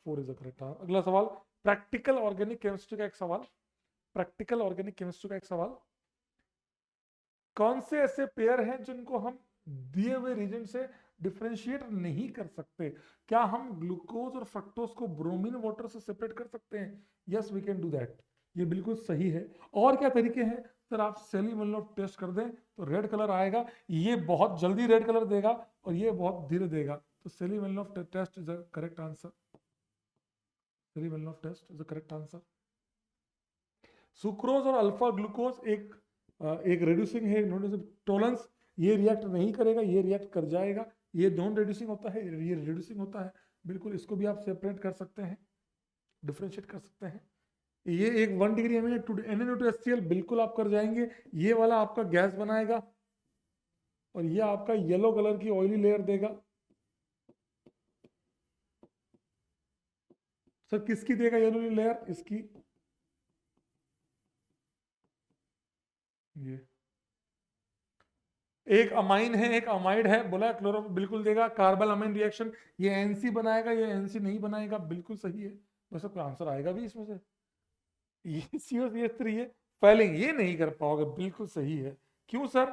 4 is the correct answer. अगला सवाल, प्रैक्टिकल ऑर्गेनिक केमिस्ट्री का एक सवाल। प्रैक्टिकल ऑर्गेनिक केमिस्ट्री का एक सवाल, कौन से ऐसे पेयर हैं जिनको हम दिए हुए रीजन से डिफरेंशिएट नहीं कर सकते? क्या हम ग्लूकोज और फ्रक्टोज को ब्रोमीन वाटर से सेपरेट कर सकते हैं? Yes we can do that, ये बिल्कुल सही है। और क्या तरीके हैं? सर आप सेली-मेलनोफ टेस्ट कर दें तो रेड कलर आएगा, ये बहुत जल्दी रेड कलर देगा और ये बहुत धीरे देगा। तो Seliwanoff test is the correct answer. Seliwanoff test is the correct answer. Sucrose और अल्फा ग्लूकोज एक एक रिड्यूसिंग है, नॉन रिड्यूसिंग टोलेंस, ये रिएक्ट नहीं करेगा, ये रिएक्ट कर जाएगा, ये नॉन रिड्यूसिंग होता है, ये रिड्यूसिंग होता है। बिल्कुल इसको भी आप सेपरेट कर सकते हैं, डिफ्रेंशिएट कर सकते हैं। ये एक 1 डिग्री NaN2HCl बिल्कुल आप कर जाएंगे, ये वाला आपका गैस बनाएगा और ये आपका येलो कलर की ऑयली लेयर देगा। सर किसकी देगा येलो लेयर? इसकी, ये एक अमाइन है एक अमाइड है, बोला क्लोरो बिल्कुल देगा। कार्बल अमाइन रिएक्शन, ये एनसी बनाएगा, ये एनसी नहीं बनाएगा, बिल्कुल सही है। वैसे कोई आंसर आएगा भी इसमें से? ये COCH3 है। फेलिंग ये नहीं कर पाओगे, बिल्कुल सही है। क्यों सर?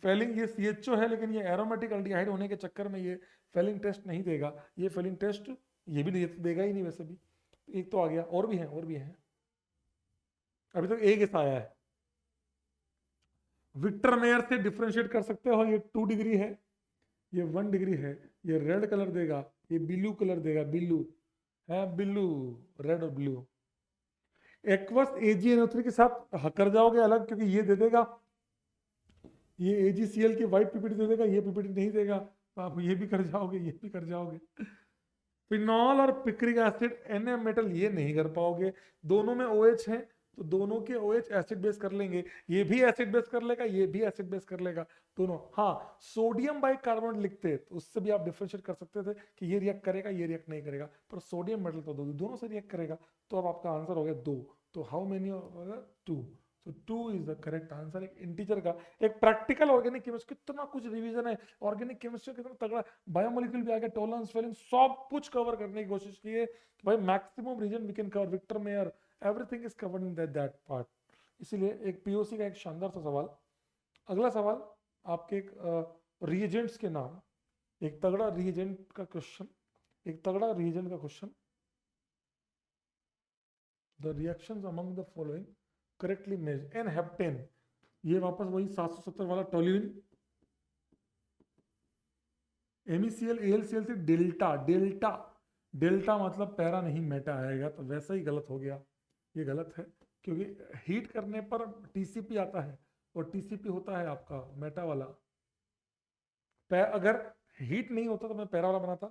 फेलिंग ये CHO है, लेकिन ये एरोमेटिक अल्डिहाइड होने के चक्कर में ये फेलिंग टेस्ट नहीं देगा। ये फेलिंग टेस्ट ये भी देगा ही नहीं वैसे भी। एक तो आ गया, और भी है, और भी है। अभी तक एक ऐसा आया है। विक्टर मेयर से डिफ्रेंशिएट कर सकते हो, ये 2 डिग्री है, ये 1 डिग्री है, ये रेड कलर देगा, ये ब्लू कलर देगा, ब्लू है, ब्लू, रेड और ब्लू। एक्वस AgNO3 के साथ कर जाओगे अलग, क्योंकि ये दे देगा, ये AgCl की व्हाइट पीपीटी दे देगा, ये पीपीटी नहीं देगा, तो आप ये भी कर जाओगे, ये भी कर जाओगे। फिनॉल और पिक्रिक एसिड Na मेटल ये नहीं कर पाओगे। दोनों में OH है, तो दोनों के OH एसिड बेस कर लेंगे, ये भी एसिड बेस कर लेगा, ये भी एसिड बेस कर लेगा दोनों। हाँ, सोडियम बाइकार्बोनेट लिखते तो उससे भी आप डिफरेंशिएट कर सकते थे कि ये रिएक्ट करेगा, ये रिएक्ट नहीं करेगा, पर सोडियम मेटल तो दोनों से रिएक्ट करेगा। तो अब आपका आंसर हो गया 2। तो हाउ मेनी होगा? 2। तो 2 इज द करेक्ट आंसर। एक इंटीजर का, एक प्रैक्टिकल ऑर्गेनिक केमिस्ट्री, कितना कुछ रिवीजन है ऑर्गेनिक केमिस्ट्री, कितना तगड़ा। बायोमोलिक्यूल भी आ गया, टॉलरेंस, फेलिंग, सब कुछ कवर करने की कोशिश की है कि भाई maximum reason we can cover. Victor Meyer, everything is covered in that part. इसीलिए एक POC का एक शानदार सा सवाल। अगला सवाल आपके एक रिएजेंट्स के नाम, एक तगड़ा रिएजेंट का क्वेश्चन, एक तगड़ा रिएजेंट का question. The reactions among the following correctly major n heptane, ये वापस वही 770 वाला टोल्यूइन, MECL AlCl से डेल्टा, डेल्टा डेल्टा मतलब पैरा नहीं मेटा आएगा, तो वैसा ही गलत हो गया। ये गलत है, क्योंकि हीट करने पर TCP आता है, और TCP होता है आपका मेटा वाला। अगर हीट नहीं होता तो मैं पैरा वाला बनाता,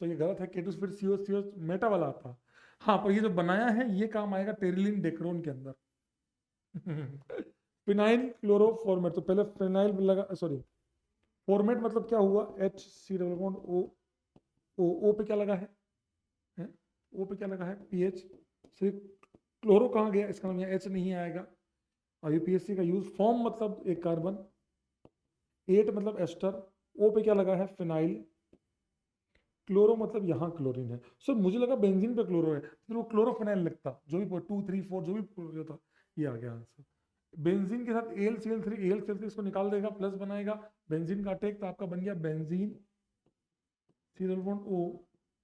तो ये गलत है। K2 फिर CO मेटा वाला आता। हाँ, पर ये जो बनाया है ये काम आएगा टेरिलिन डेक्रोन के अंदर। फिनाइल क्लोरोफॉर्मेट, तो पहले फिनाइल लगा, सॉरी फॉर्मेट मतलब क्या हुआ? HC डबल बॉन्ड O पे क्या लगा है? O पे क्या लगा है? PH। सिर्फ क्लोरो कहाँ गया? इसका नाम यहाँ H नहीं आएगा। और UPSC का यूज, फॉर्म मतलब एक कार्बन, 8 मतलब एस्टर, O पे क्या लगा है? फिनाइल। क्लोरो मतलब यहाँ क्लोरीन है। सर मुझे लगा बेंजीन पे क्लोरो है, फिर वो क्लोरोफिनाइल लगता, जो भी 2 3 4 जो भी होता। ये आ गया आंसर। बेंजीन के साथ AlCl3 इसको निकाल देगा, प्लस बनाएगा, बेंजीन का अटैक, तो आपका बन गया बेंजीन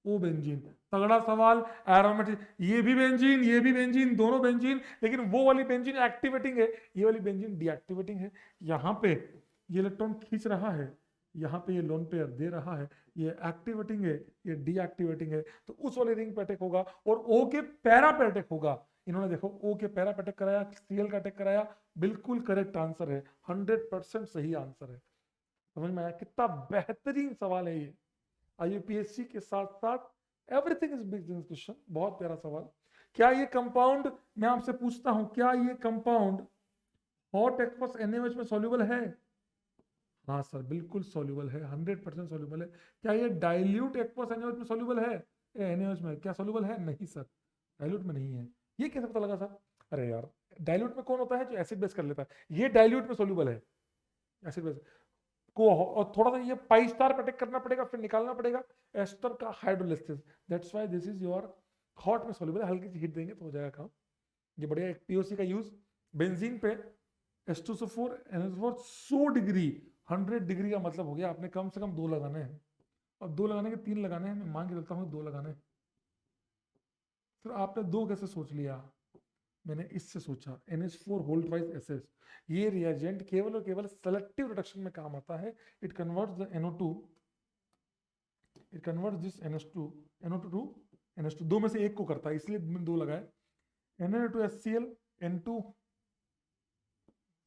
O बेंजीन। तगड़ा सवाल। एरोमेटिक, ये भी बेंजीन, ये भी बेंजीन, दोनों बेंजीन, लेकिन वो वाली बेंजीन एक्टिवेटिंग है, ये वाली बेंजीन डीएक्टिवेटिंग है। यहाँ पे ये इलेक्ट्रॉन खींच रहा है, यहाँ पे ये लोन पेयर दे रहा है, ये एक्टिवेटिंग है, ये डीएक्टिवेटिंग है, तो उस वाले रिंग पे अटैक होगा, और O के पैरा पे अटैक होगा। इन्होंने देखो O के पैरा पे अटैक कराया, Cl का अटैक कराया, बिल्कुल करेक्ट आंसर है, 100% सही आंसर है। समझ में आया? कितना बेहतरीन सवाल है ये। IUPAC के साथ साथ एवरीथिंग इज बिजनेस क्वेश्चन। बहुत प्यारा सवाल। क्या ये कंपाउंड, मैं आपसे पूछता हूं, क्या ये कंपाउंड हॉट एक्वस NaOH में सॉल्युबल है? हाँ सर, बिल्कुल सॉल्युबल है, 100% सॉल्युबल है। क्या ये डाइल्यूट एक्वस NaOH में सॉल्युबल है? NaOH में क्या सॉल्युबल है? नहीं सर, डाइल्यूट में नहीं है। ये कैसे पता लगा सर? अरे यार, डाइल्यूट में कौन होता है? जो एसिड बेस कर लेता है। ये डाइल्यूट में सॉल्युबल है, एसिड बेस को, और थोड़ा सा ये पाई स्टार पे अटैक करना पड़ेगा, फिर निकालना पड़ेगा एस्टर का hydrolysis. That's why this is your hot में सॉल्युबल। हल्की सी हीट देंगे तो हो जाएगा काम। ये बढ़िया। एक POC का यूज बेंजीन पे H2SO4 NH4 100 डिग्री, 100 डिग्री का मतलब हो गया आपने कम से कम 2 लगाने हैं, और 2 लगाने के 3 लगाने हैं। मैं मान के चलता हूँ 2 लगाने हैं। फिर आपने 2 कैसे सोच लिया? मैंने इससे सोचा, NH4 होल्ड वाइज एसेस, ये रिएजेंट केवल और केवल सेलेक्टिव रिडक्शन में काम आता है। It converts the NO2, it converts this NO2 to NH2, 2 में से एक को करता है, इसलिए मैंने 2 लगाए। Na2HCl N2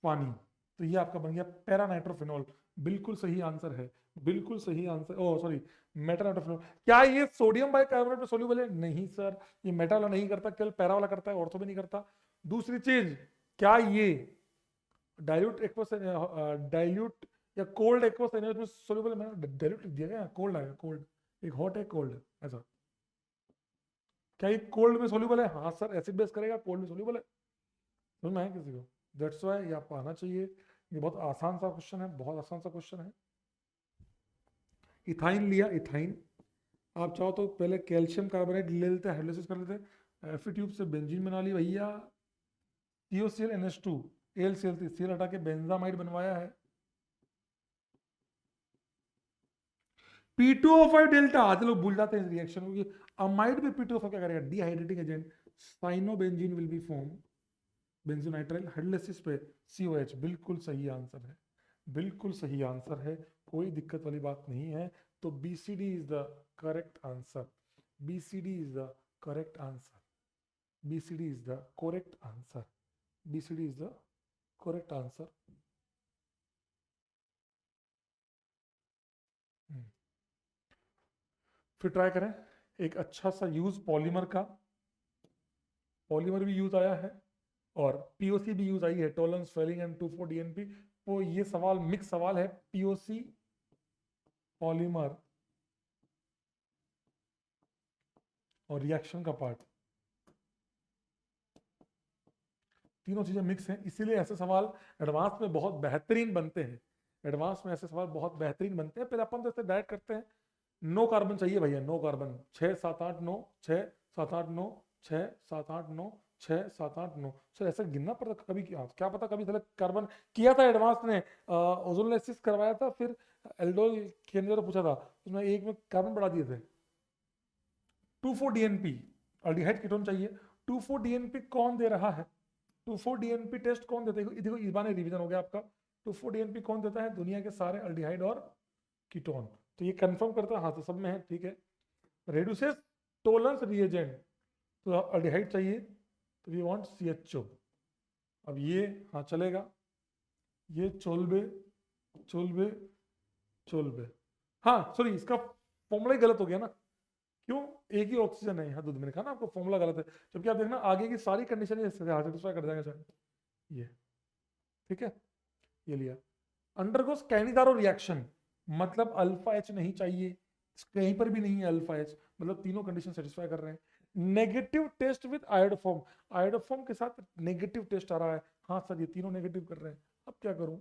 पानी। तो ये आपका बन गया पैरा नाइट्रोफिनॉल। बिल्कुल सही आंसर है, बिल्कुल सही answer. Oh sorry, Meta nitrophenol. क्या ये सोडियम बाइकार्बोनेट में सोल्यूबल है? नहीं सर, ये मेटा वाला नहीं करता, केवल पैरा वाला करता है, ऑर्थो में नहीं करता। दूसरी चीज, क्या ये डाइल्यूट एक्वस, डाइल्यूट या कोल्ड एक्वस एनएच में सोल्यूबल है? डाइल्यूट लिख दिया गया, कोल्ड आएगा, कोल्ड। एक हॉट है, कोल्ड ऐसा। क्या ये कोल्ड में सोल्यूबल है? हाँ सर, एसिड बेस करेगा, कोल्ड में सोल्यूबल है। समझ में आया किसी को? दैट्स व्हाई ये आपको आना चाहिए। ये बहुत आसान सा क्वेश्चन है, बहुत आसान सा क्वेश्चन है। इथाइन लिया, इथाइन। आप चाहो तो पहले कैल्शियम कार्बोनेट ले लेते, हाइड्रोलिसिस कर लेते, एफ ट्यूब से बेंजीन बना ली भैया, COCl NH2 AlCl3 सील हटा के बेंजामाइड बनवाया है। P2O5 डेल्टा, आधे लोग भूल जाते हैं इस रिएक्शन को। अमाइड में P2O5 क्या करेगा? Dehydrating agent, cyanobenzene will be form, benzonitrile, hydrolysis पे COH। बिल्कुल सही आंसर है, बिल्कुल सही आंसर है, कोई दिक्कत वाली बात नहीं है। तो BCD is the correct answer, BCD is the correct answer, BCD is the correct answer, BCD is the correct answer. फिर ट्राई करें एक अच्छा सा यूज पॉलीमर का, पॉलीमर भी यूज आया है और POC भी यूज आई है, टोलेंस, स्वेलिंग एंड 2,4-DNP। वो ये सवाल मिक्स सवाल है, POC, पॉलीमर और रिएक्शन का पार्ट, तीनों चीजें मिक्स हैं, इसीलिए ऐसे सवाल एडवांस में बहुत बेहतरीन बनते हैं। एडवांस में ऐसे सवाल बहुत बेहतरीन बनते हैं। पहले अपन तो ऐसे डायरेक्ट करते हैं, नो कार्बन चाहिए भैया, नो कार्बन, 6 7 8 9, 6 7 8 9, 6 7 8 9, 6 7 8 9। सर ऐसा गिनना पड़ता कभी, क्या पता कभी साले कार्बन किया था एडवांस ने, ओजोनोलाइसिस करवाया था, फिर एल्डोल के अंदर पूछा था, उसमें एक में कार्बन बढ़ा दिए थे। 2,4-DNP अल्डिहाइड कीटोन चाहिए। 2,4-DNP कौन दे रहा है? 2,4-DNP टेस्ट कौन देता है? देखो इस बार रिवीजन हो गया आपका। 2,4-DNP कौन देता है? दुनिया के सारे अल्डिहाइड और कीटोन। तो ये कंफर्म करता है, हाँ तो सब में है, ठीक है। रेड्यूसेस टोलेंस रिएजेंट, तो अल्डिहाइड चाहिए, तो वी वांट CHO। अब ये हाँ चलेगा, ये चोलबे, चोलबे, चोलबे। हाँ सॉरी, इसका फॉर्मूला ही गलत हो गया ना, क्यों? एक ही ऑक्सीजन है यहाँ दूध में, लिखा ना आपको, फॉर्मूला गलत है। जबकि आप देखना आगे की सारी कंडीशन ये सेटिस्फाई कर जाएगा शायद, ये ठीक है। ये लिया। अंडरगोस कैनिदारो रिएक्शन, मतलब अल्फा H नहीं चाहिए, कहीं पर भी नहीं है अल्फा H, मतलब तीनों कंडीशन सेटिस्फाई कर रहे हैं। Negative test with iodoform, iodoform के साथ नेगेटिव टेस्ट आ रहा है। हाँ सर ये तीनों नेगेटिव कर रहे हैं, अब क्या करूं?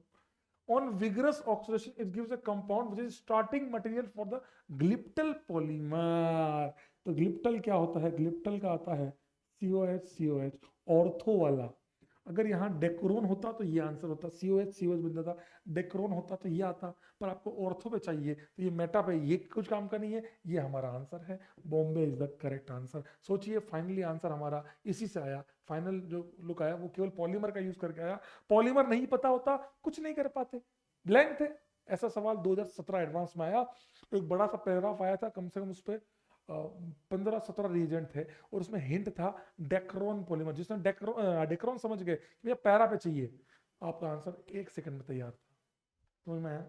On vigorous oxidation, it gives a compound which is starting material for the glyptal polymer। तो ग्लिप्टल क्या होता है? ग्लिप्टल का आता है COH, ऑर्थो वाला। अगर यहाँ डेक्रोन होता तो ये आंसर होता, COH बन जाता, डेक्रोन होता तो ये आता, पर आपको ऑर्थो पे चाहिए, तो ये मेटा पे, ये कुछ काम का नहीं है, ये हमारा आंसर है। Bombay is the correct answer. सोचिए फाइनली आंसर हमारा इसी से आया, फाइनल जो लुक आया वो केवल पॉलीमर का यूज करके आया। पॉलीमर नहीं पता होता कुछ नहीं कर पाते, ब्लैंक थे। ऐसा सवाल 2017 एडवांस में आया, तो एक बड़ा सा पैराग्राफ आया था, कम से कम उस पर 15-17 रीजेंट थे, और उसमें हिंट था डेक्रोन पॉलीमर। जिसने डेक्रोन समझ गए कि भैया पैरा पे चाहिए, आपका आंसर 1 सेकंड में तैयार था। समझ में आया?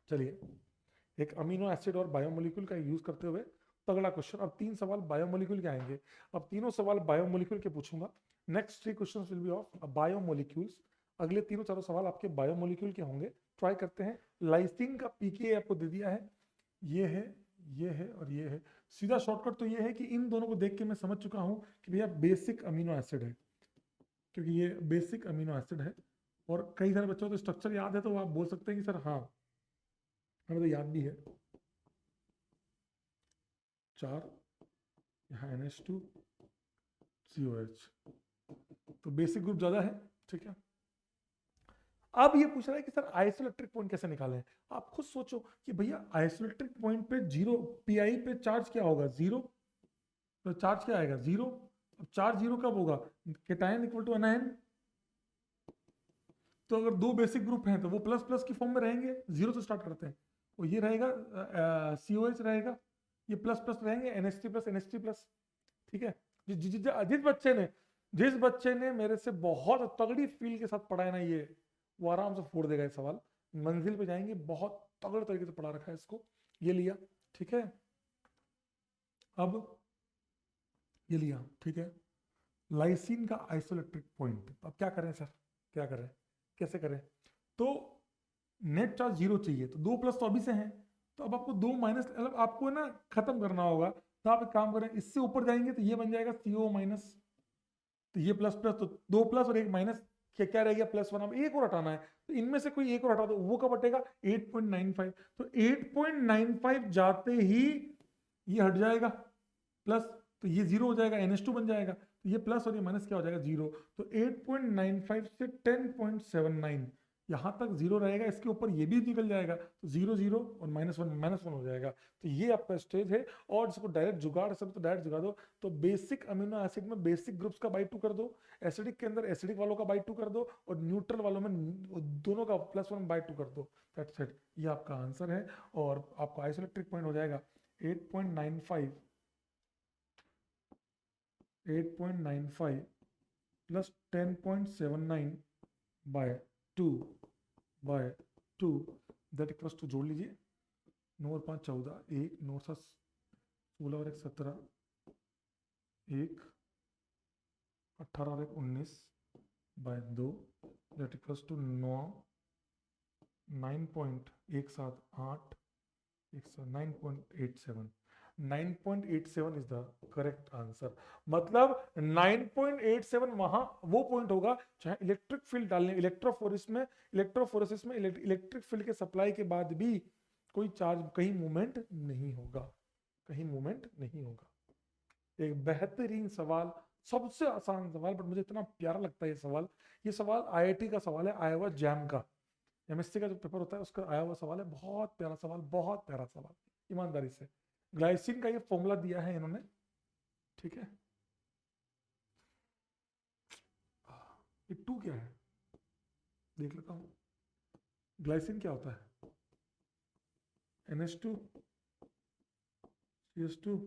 चलिए, एक अमीनो एसिड और बायोमोलिक्यूल का यूज करते हुए तगड़ा क्वेश्चन। अब 3 सवाल बायोमोलिक्यूल के आएंगे, अब तीनों सवाल बायोमोलिक्यूल के पूछूंगा। Next 3 questions will be of biomolecules. अगले तीनों चारों सवाल आपके बायोमोलिक्यूल के होंगे। ट्राई करते हैं। लाइसिन का पीके आपको दे दिया है, ये है, ये है और ये है। सीधा शॉर्टकट तो ये है कि इन दोनों को देख के मैं समझ चुका हूं कि भैया बेसिक अमीनो एसिड है, क्योंकि ये बेसिक अमीनो एसिड है। और कई सारे बच्चों को तो स्ट्रक्चर याद है, तो आप बोल सकते हैं कि सर हाँ हमें तो याद भी है। 4 यहाँ NH2 COH, तो बेसिक ग्रुप ज्यादा है, ठीक है। अब ये पूछ रहा है कि सर आइसोइलेक्ट्रिक पॉइंट कैसे निकालें। आप खुद सोचो कि भैया आइसोइलेक्ट्रिक पॉइंट पे 0 PI पे चार्ज क्या होगा? 0। तो चार्ज क्या आएगा? 0। अब चार्ज 0 कब होगा? Cation equal to anion. तो अगर 2 बेसिक ग्रुप हैं तो वो प्लस प्लस की फॉर्म में रहेंगे। 0 से स्टार्ट करते हैं, और ये रहेगा COH रहेगा, ये प्लस प्लस रहेंगे, NH3 प्लस NH3 प्लस, ठीक है। जिस बच्चे ने जिस बच्चे ने मेरे से बहुत तगड़ी फील के साथ पढ़ा है ना, ये वो आराम से फोड़ देगा ये सवाल, मंजिल पे जाएंगे। बहुत तगड़े तरीके से पढ़ा रखा है इसको। ये लिया, ठीक है। अब ये लिया, ठीक है। लाइसिन का आइसोइलेक्ट्रिक पॉइंट, अब क्या करें सर, क्या करें, कैसे करें? तो नेट चार्ज 0 चाहिए, तो 2 प्लस तो अभी से हैं, तो अब आपको 2 माइनस, मतलब आपको ना खत्म करना होगा। तो आप एक काम करें, इससे ऊपर जाएंगे तो ये बन जाएगा CO माइनस, तो ये प्लस प्लस, तो 2 प्लस और 1 माइनस, क्या क्या रह गया, +1। अब एक और हटाना है, तो इनमें से कोई एक और हटा दो, वो कब हटेगा, 8.95। तो 8.95 जाते ही ये हट जाएगा प्लस, तो ये 0 हो जाएगा, NH2 बन जाएगा। तो ये प्लस और ये माइनस क्या हो जाएगा, 0। तो 8.95 से 10.79 यहाँ तक 0 रहेगा, इसके ऊपर ये भी निकल जाएगा, तो 0 0 और -1 हो जाएगा। तो ये आपका स्टेज है। और इसको डायरेक्ट जुगाड़ सब, तो डायरेक्ट जुगा दो। तो बेसिक अमीनो एसिड में बेसिक ग्रुप्स का बाई 2 कर दो, एसिडिक के अंदर एसिडिक वालों का बाई 2 कर दो, और न्यूट्रल वालों में दोनों का +1 बाई 2 कर दो। दैट्स इट, ये आपका आंसर है। और आपका आइसोइलेक्ट्रिक पॉइंट हो जाएगा 8.95 plus 10.79 by 2 that equals to, जोड़ लीजिए, 9 और 5 14, 1 9 7 16 और 1 17, 1 18 और 1 19 by 2 that equals to 9 9.178 9.87 9.87 is the correct answer. मतलब 9.87 वहां वो पॉइंट होगा चाहे इलेक्ट्रिक फील्ड डालने, इलेक्ट्रोफोरेसिस में इलेक्ट्रिक फील्ड के सप्लाई के बाद भी कोई चार्ज, कहीं मूवमेंट नहीं होगा, कहीं मूवमेंट नहीं होगा। एक बेहतरीन सवाल, सबसे आसान सवाल, बट मुझे इतना प्यारा लगता है ये सवाल। ये सवाल IIT का सवाल है, आया हुआ जैम का, MSc का जो पेपर होता है उसका आया हुआ सवाल है। बहुत प्यारा सवाल, बहुत प्यारा सवाल, ईमानदारी से। ग्लाइसिन का ये फॉर्मूला दिया है इन्होंने, ठीक है। ये 2 क्या है, देख लेता हूं। ग्लाइसिन क्या होता है, NH2 CH2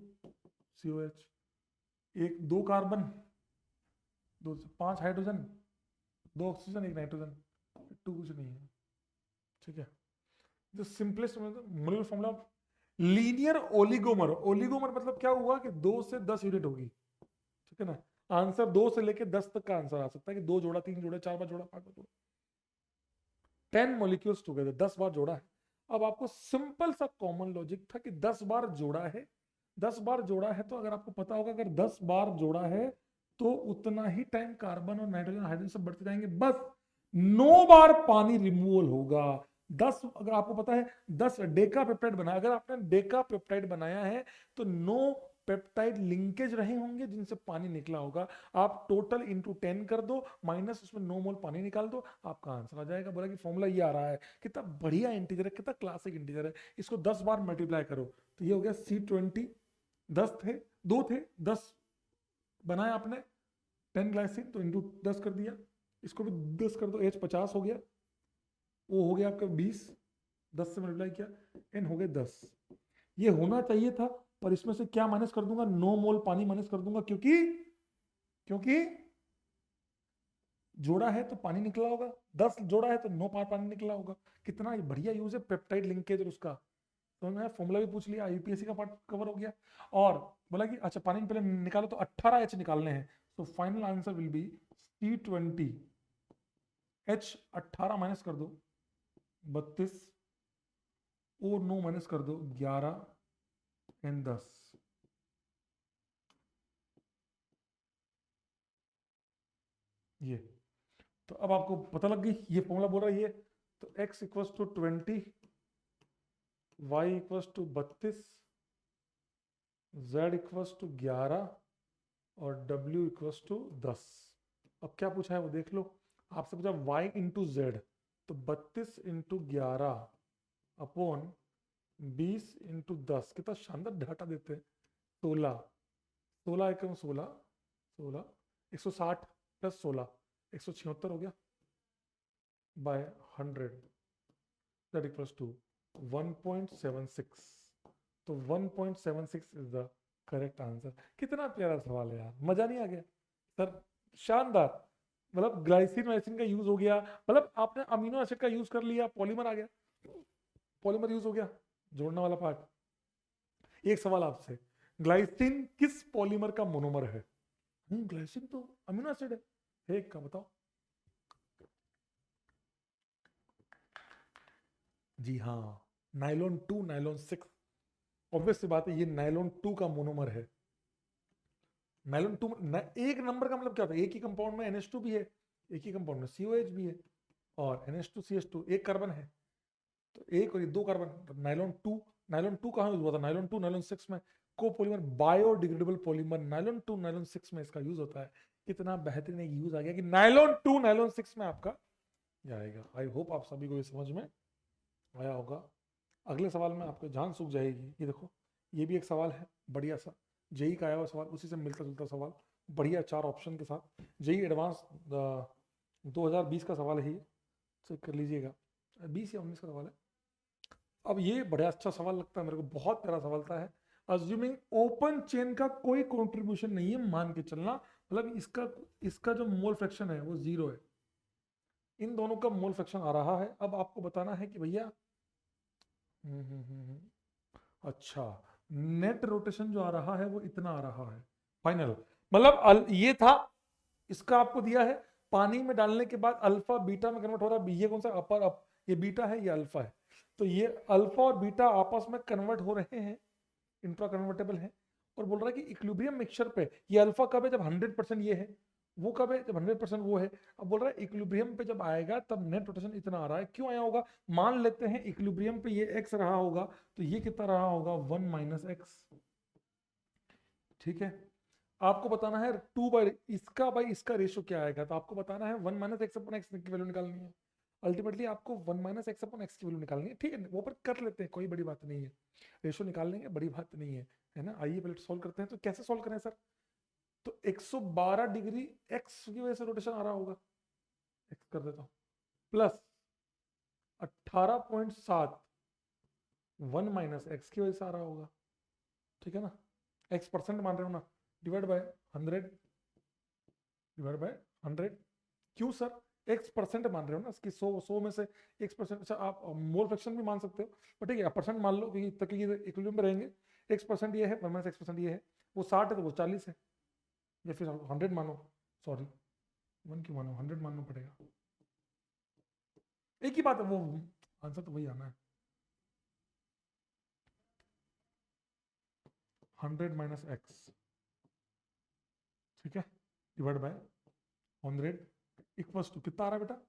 COH, 2 carbon, 5 hydrogen, 2 oxygen, 1 nitrogen, 2 कुछ नहीं है, ठीक है। जो simplest molar formula, linear oligomer. Oligomer मतलब क्या हुआ कि 2 से 10 यूनिट होगी, ठीक है ना। आंसर 2 से लेके 10 तक का आंसर आ सकता है कि 2 जोड़ा, 3 जोड़ा, 4 बार जोड़ा, 5 बार जोड़ा, 10 मॉलिक्यूल्स टुगेदर, 10 बार जोड़ा है। अब आपको सिंपल सा कॉमन लॉजिक था कि 10 बार जोड़ा है, 10 बार जोड़ा है, तो अगर आपको पता होगा अगर 10 बार जोड़ा है तो उतना ही टाइम कार्बन और नाइट्रोजन हाइड्रोजन सब बढ़ते जाएंगे, बस 9 बार पानी रिमूवल होगा। 10, अगर आपको पता है 10 डेका पेप्टाइड बनाया, अगर आपने डेका पेप्टाइड बनाया है तो 9 पेप्टाइड लिंकेज रहे होंगे जिनसे पानी निकला होगा। आप टोटल इंटू 10 कर दो, माइनस उसमें 9 मोल पानी निकाल दो, आपका आंसर आ जाएगा। बोला कि फॉर्मूला ये आ रहा है, कितना बढ़िया इंटीजर है, कितना क्लासिक इंटीजर है। इसको 10 बार मल्टीप्लाई करो तो ये हो गया C20, 10 थे, 2 थे, 10 बनाया आपने 10 ग्लाइसिन, तो इंटू 10 कर दिया, इसको भी 10 कर दो, H 50 हो गया, वो हो गया आपका 20, 10 से मल्टीप्लाई किया, N हो गया 10। ये होना चाहिए था, पर इसमें से क्या माइनस कर दूंगा, 9 मोल पानी माइनस कर दूंगा, क्योंकि क्योंकि जोड़ा है तो पानी निकला होगा, 10 जोड़ा है तो 9 पानी निकला होगा। कितना बढ़िया यूज है पेप्टाइड लिंकेज और उसका। तो मैंने फॉर्मूला भी पूछ लिया, यूपीएससी का पार्ट कवर हो गया। और बोला कि अच्छा पानी पहले निकालो, तो 18 H निकालने हैं, तो final answer will B C20, H 18 minus कर दो 32, और 9 माइनस कर दो 11, N 10। ये तो अब आपको पता लग गई, ये फॉर्मूला बोल रहा है ये। तो x equals to 20, y equals to 32, z equals to 11 और w इक्वल्स टू 10। अब क्या पूछा है वो देख लो। आपसे पूछा y इंटू जेड, तो 32 इंटू 11 अपॉन 20 इंटू 10, कितना शानदार डाटा देते हैं। 16, 16 एकम 16, 16 160 प्लस 16 176 हो गया बाय 100, दैट इक्वल्स टू 1.76। तो 1.76 इज द करेक्ट आंसर। कितना प्यारा सवाल है यार, मजा नहीं आ गया सर? शानदार। मतलब ग्लाइसिन वाइसिन का यूज हो गया, मतलब आपने अमीनो एसिड का यूज कर लिया, पॉलीमर आ गया, पॉलीमर यूज हो गया, जोड़ने वाला पार्ट। एक सवाल आपसे, ग्लाइसिन किस पॉलीमर का मोनोमर है? ग्लाइसिन तो अमीनो एसिड है एक का, बताओ। जी हाँ, नाइलॉन 2 नाइलॉन 6। ऑब्वियस सी बात है, ये नाइलॉन 2 का मोनोमर है। नाइलॉन 2 एक नंबर का मतलब क्या होता है? एक ही कंपाउंड में NH2 भी है, एक ही कंपाउंड में COH भी है, और NH2 CH2 एक कार्बन है, तो एक और ये दो कार्बन। नाइलॉन 2 कहाँ यूज हुआ था? नाइलॉन 6 में। Copolymer, biodegradable polymer, nylon 2 nylon 6 में इसका यूज होता है। कितना बेहतरीन एक यूज आ गया कि नाइलॉन 2 नाइलॉन 6 में आपका जाएगा। आई होप आप सभी को ये समझ में आया होगा। अगले सवाल में आपको जान सूख जाएगी। ये देखो, ये भी एक सवाल है बढ़िया सा, जेई का आया हुआ सवाल, उसी से मिलता जुलता सवाल, बढ़िया 4 ऑप्शन के साथ। जेई एडवांस 2020 का सवाल है ये, चेक कर लीजिएगा, 20 या 19 का सवाल है। अब ये बड़ा अच्छा सवाल लगता है मेरे को, बहुत प्यारा सवाल था है। अज्यूमिंग ओपन चेन का कोई कंट्रीब्यूशन नहीं है, मान के चलना, मतलब इसका इसका जो मोल फ्रैक्शन है वो 0 है, इन दोनों का मोल फ्रैक्शन आ रहा है। अब आपको बताना है कि भैया अच्छा, नेट रोटेशन जो आ रहा है वो इतना आ रहा है फाइनल, मतलब ये था, इसका आपको दिया है, पानी में डालने के बाद अल्फा बीटा में कन्वर्ट हो रहा है। ये कौन सा? अपर अप, ये बीटा है, ये अल्फा है, तो ये अल्फा और बीटा आपस में कन्वर्ट हो रहे हैं, इंट्रा कन्वर्टेबल है। और बोल रहा है कि इक्विलिब्रियम मिक्सचर पे ये अल्फा कब है? जब 100% ये है, वो कब है? जब 100% वो है। अब बोल रहा है इक्विलिब्रियम पे जब आएगा तब नेट रोटेशन इतना आ रहा है, क्यों आया होगा? मान लेते हैं इक्विलिब्रियम पे ये x रहा होगा, तो ये कितना रहा होगा? 1 माइनस एक्स। ठीक है, आपको बताना है 2 बाई इसका बाई इसका रेशियो क्या आएगा, तो आपको बताना है 1 माइनस एक्स अपॉन एक्स की वैल्यू निकालनी है। अल्टीमेटली आपको 1 माइनस एक्स अपॉन एक्स की वैल्यू निकालनी है। ठीक है, वो पर कर लेते हैं, कोई बड़ी बात नहीं है, रेशियो निकाल लेंगे, बड़ी बात नहीं है ना। आइए पहले सोल्व करते हैं। तो कैसे सोल्व करें सर? तो 112 डिग्री एक्स की वजह से रोटेशन आ रहा होगा, एक्स कर देता हूँ, प्लस 18.7 1 माइनस एक्स की वजह से आ रहा होगा, ठीक है ना। एक्स परसेंट मान रहे हो ना, डिवाइड बाय 100, डिवाइड बाय 100। क्यों सर? एक्स परसेंट मान रहे हो ना, इसकी 100 में से x%, अच्छा आप मोल फ्रैक्शन भी मान सकते हो, पर ठीक है परसेंट मान लो, क्योंकि तक ये इक्विलिब्रियम में रहेंगे। x% ये है, 1 माइनस x% ये है, वो 60 है तो वो 40 है, या फिर 100 मानो, सॉरी 1 क्यों मानो, 100 मानना पड़ेगा, एक ही बात है, वो आंसर तो वही आना है। 100 माइनस एक्स, ठीक है, डिवाइड बाय 100 इक्वल्स टू कितना आ रहा है बेटा?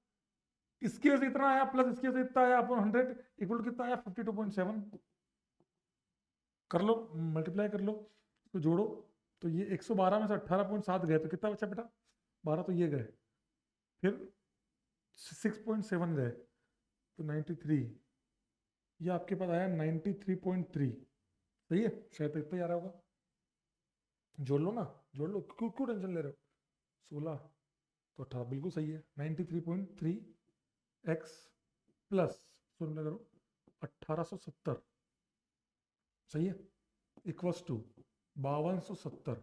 इसकी वजह से इतना आया, प्लस इसकी वजह से इतना आया, अपॉन 100 इक्वल टू कितना आया? 52.7। कर लो, मल्टीप्लाई कर लो, तो जोड़ो, तो ये 112 में से 18.7 गए तो कितना बचा बेटा? 12, तो ये गए, फिर 6.7 गए, तो 93, ये आपके पास आया 93.3। सही है, शायद तो इतना ही आ रहा होगा, जोड़ लो ना, जोड़ लो, क्यों क्यों टेंशन ले रहे हो? 16 तो 18, बिल्कुल सही है, 93.3 एक्स प्लस करो 1870, सही है, इक्वल्स टू 5270।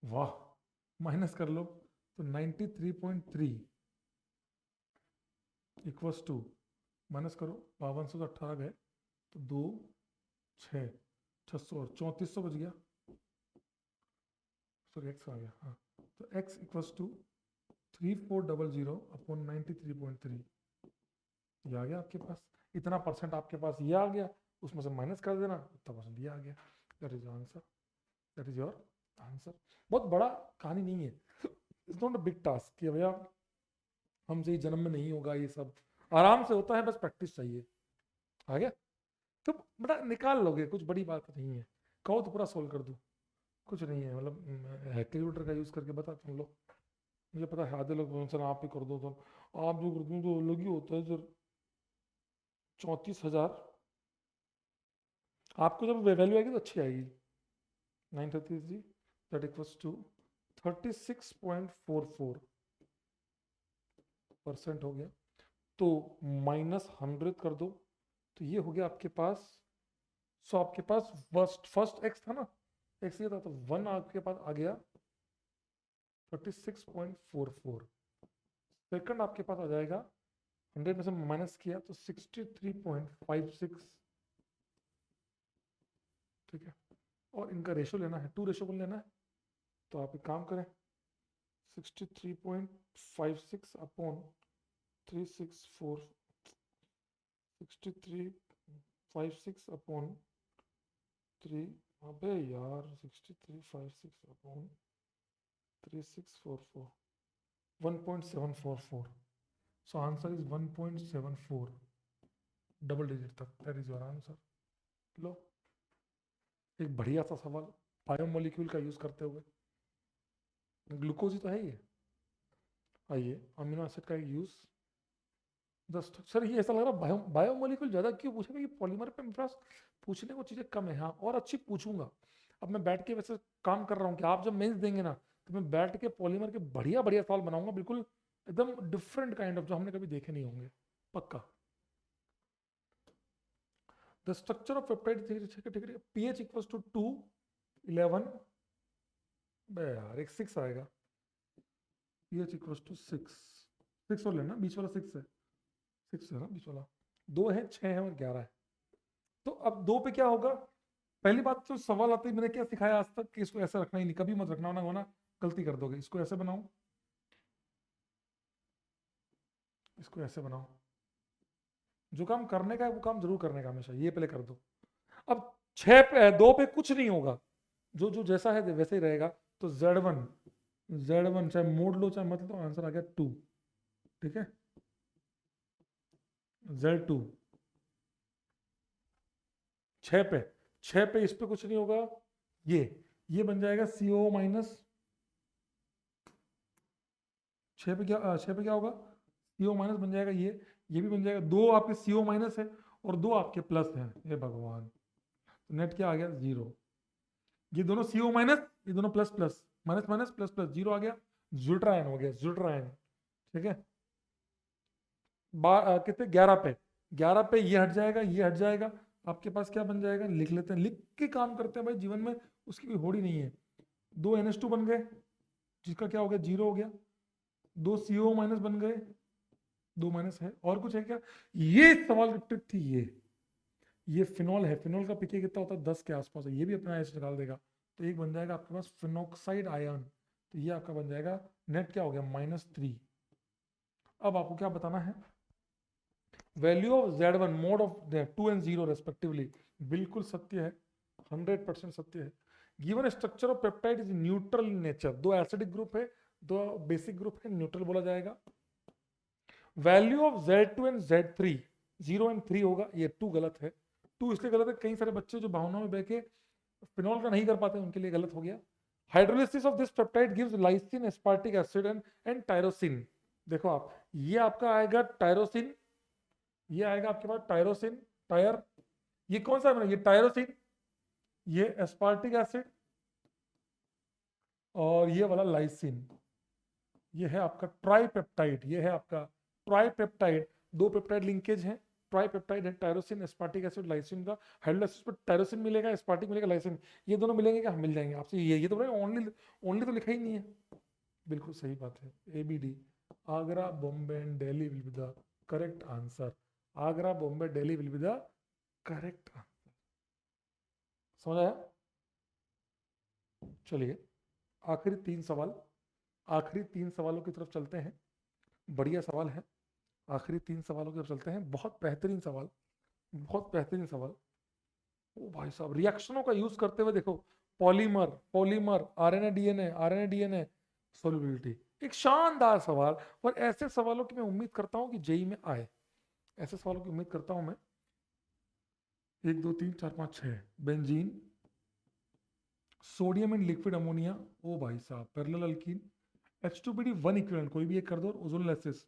वाह, माइनस कर लो, तो 93.3 इक्वल्स टू, माइनस करो 5200 से 18 गए तो 2 6 600 और 3400 बच गया, सॉरी एक्स आ गया, हाँ, तो एक्स इक्वल्स टू 3400 अपॉन 93.3, ये आ गया आपके पास, इतना परसेंट आपके पास ये आ गया, उसमें से माइनस कर देना, इतना परसेंट ये आ गया। That is answer, that is your answer. बहुत बड़ा कहानी नहीं है, it's not a big task कि भैया हमसे ही जन्म में नहीं होगा, ये सब आराम से होता है, बस प्रैक्टिस चाहिए। आ गया? तो बड़ा निकाल लोगे, कुछ बड़ी बात नहीं है, कहो तो पूरा सोल्व कर दूं, कुछ नहीं है, मतलब कैलकुलेटर का यूज करके बता तुम लोग, मुझे पता है आधे लोग सर आप ही कर दो, तो आप जो कर दो तो अलग ही होता है सर। 34,000 आपको जब वैल्यू आएगी तो अच्छी आएगी, 933 दैट इक्वल्स टू 36.44% हो गया, तो -100 कर दो, तो ये हो गया आपके पास, सो आपके पास फर्स्ट एक्स था ना, एक्स ये था, तो 1 आपके पास आ गया, 36.44। सेकंड आपके पास आ जाएगा, 100 में से माइनस किया तो 63.56। ठीक है, और इनका रेशो लेना है, 2 रेशो लेना है, तो आप एक काम करें, 63.56 अपॉन 364, 63.56 अपॉन 3, अबे यार 63.56 upon 3644, 1.744। So answer is 1.74, double digit तक। That is your answer. लो, एक बढ़िया सा सवाल बायोमोलिक्यूल का यूज करते हुए। ग्लूकोज ही तो है ये। आइए, अमीनो एसिड का एक यूज। सर ये ऐसा लग रहा है बायोमोलिक्यूल ज्यादा क्यों पूछेगा, ये पॉलीमर पे मेरे पास पूछने को चीजें कम है। हाँ, और अच्छी पूछूंगा। अब मैं बैठ के वैसे काम कर रहा हूँ कि आप जब मेंस देंगे ना, तो मैं बैठ के पॉलीमर के बढ़िया बढ़िया सवाल बनाऊंगा, बिल्कुल एकदम डिफरेंट काइंड ऑफ, जो हमने कभी देखे नहीं होंगे, पक्का। The structure of peptide pH equals to 2, 11, यार एक 6 आएगा। पीएच इक्वल्स टू 6 और लेना, बीच वाला 6 है, 6 है ना बीच वाला, 2 है, 6 है और 11 है। तो अब 2 पे क्या होगा, पहली बात तो सवाल आते ही मैंने क्या सिखाया आज तक कि इसको ऐसा रखना ही नहीं, कभी मत रखना, होना गलती कर दोगे। इसको ऐसे बनाओ, इसको ऐसे बनाओ, जो काम करने का है वो काम जरूर करने का, हमेशा ये पहले कर दो। अब 6 पे 2 पे कुछ नहीं होगा, जो जो जैसा है वैसे ही रहेगा। तो Z1 चाहे मोड़ लो चाहे मत लो, आंसर आ गया 2। ठीक है, Z2 6 पे इस पे कुछ नहीं होगा, ये बन जाएगा CO माइनस। 6 पे क्या होगा, CO माइनस बन जाएगा, ये भी बन जाएगा। 2 आपके CO माइनस है और 2 आपके प्लस है। हे भगवान, तो नेट क्या आ गया, 0। ये दोनों CO माइनस, ये दोनों plus plus, minus minus plus plus, 0 आ गया, ज़्यूट्रायन हो गया, ज़्यूट्रायन। ठीक है, कितने, 11 पे ये हट जाएगा, ये हट जाएगा, आपके पास क्या बन जाएगा, लिख लेते हैं, लिख के काम करते हैं भाई, जीवन में उसकी कोई होड़ ही नहीं है। 2 NH2 बन गए, जिसका क्या हो गया, 0 हो गया। 2 CO माइनस बन गए, 2 माइनस है। और कुछ है क्या, ये सवाल की ट्रिक थी। ये फिनॉल है, फिनॉल का पीके कितना होता है, 10 के आसपास है, ये भी अपना एच निकाल देगा। तो एक बन जाएगा आपके पास फिनॉक्साइड आयन, तो ये आपका बन जाएगा, नेट क्या हो गया, -3। अब आपको क्या बताना है, value of Z1 mode of 2 and 0 respectively. बिल्कुल सत्य है, 100% सत्य है। Given structure of peptide is neutral in nature, 2 acidic group है, 2 बेसिक ग्रुप है, न्यूट्रल बोला जाएगा। Value of Z2 and Z3, 0 and 3 होगा, ये 2 गलत है। 2 इसलिए गलत है, कई सारे बच्चे जो भावनाओं में बह के फिनॉल का नहीं कर पाते, उनके लिए गलत हो गया। Hydrolysis of this peptide gives lysine, aspartic acid and tyrosine. देखो आप, ये आपका आएगा टायरोसिन, ये आएगा आपके पास टायरोसिन, टायर, ये कौन सा है, ये टायरोसिन, ये एस्पार्टिक एसिड, और ये वाला लाइसिन। ये है आपका ट्राइपेप्टाइड, ये है आपका ट्राइपेप्टाइड। 2 पेप्टाइड लिंकेज है, ट्राइपेप्टाइड है, टायरोसिन, एस्पार्टिक एसिड, लाइसिन का। हाइड्रोलाइसिस पर टायरोसिन मिलेगा, एस्पार्टिक मिलेगा, लाइसिन, ये दोनों मिलेंगे क्या, मिल जाएंगे आपसे। ये तो ओनली तो लिखा ही नहीं है। बिल्कुल सही बात है, ABD, Agra, Bombay and Delhi will be the correct answer. Agra, Bombay, Delhi will be the correct answer. समझ आया? चलिए, आखिरी 3 सवालों की तरफ चलते हैं। बढ़िया सवाल है, आखिरी 3 सवालों की तरफ चलते हैं। बहुत बेहतरीन सवाल, बहुत बेहतरीन सवाल। ओ भाई साहब, रिएक्शनों का यूज करते हुए देखो, पॉलीमर, RNA DNA सोल्युबिलिटी, एक शानदार सवाल। और ऐसे सवालों की मैं उम्मीद करता हूं कि जेई में आए, ऐसे सवालों की उम्मीद करता हूं मैं। 1 2 3 4 5 6, benzene, sodium and liquid ammonia, ओ भाई साहब, पैरेलल अल्कीन, H2BD 1 इक्विवेलेंट, कोई भी एक कर दो, ओजोनोलाइसिस।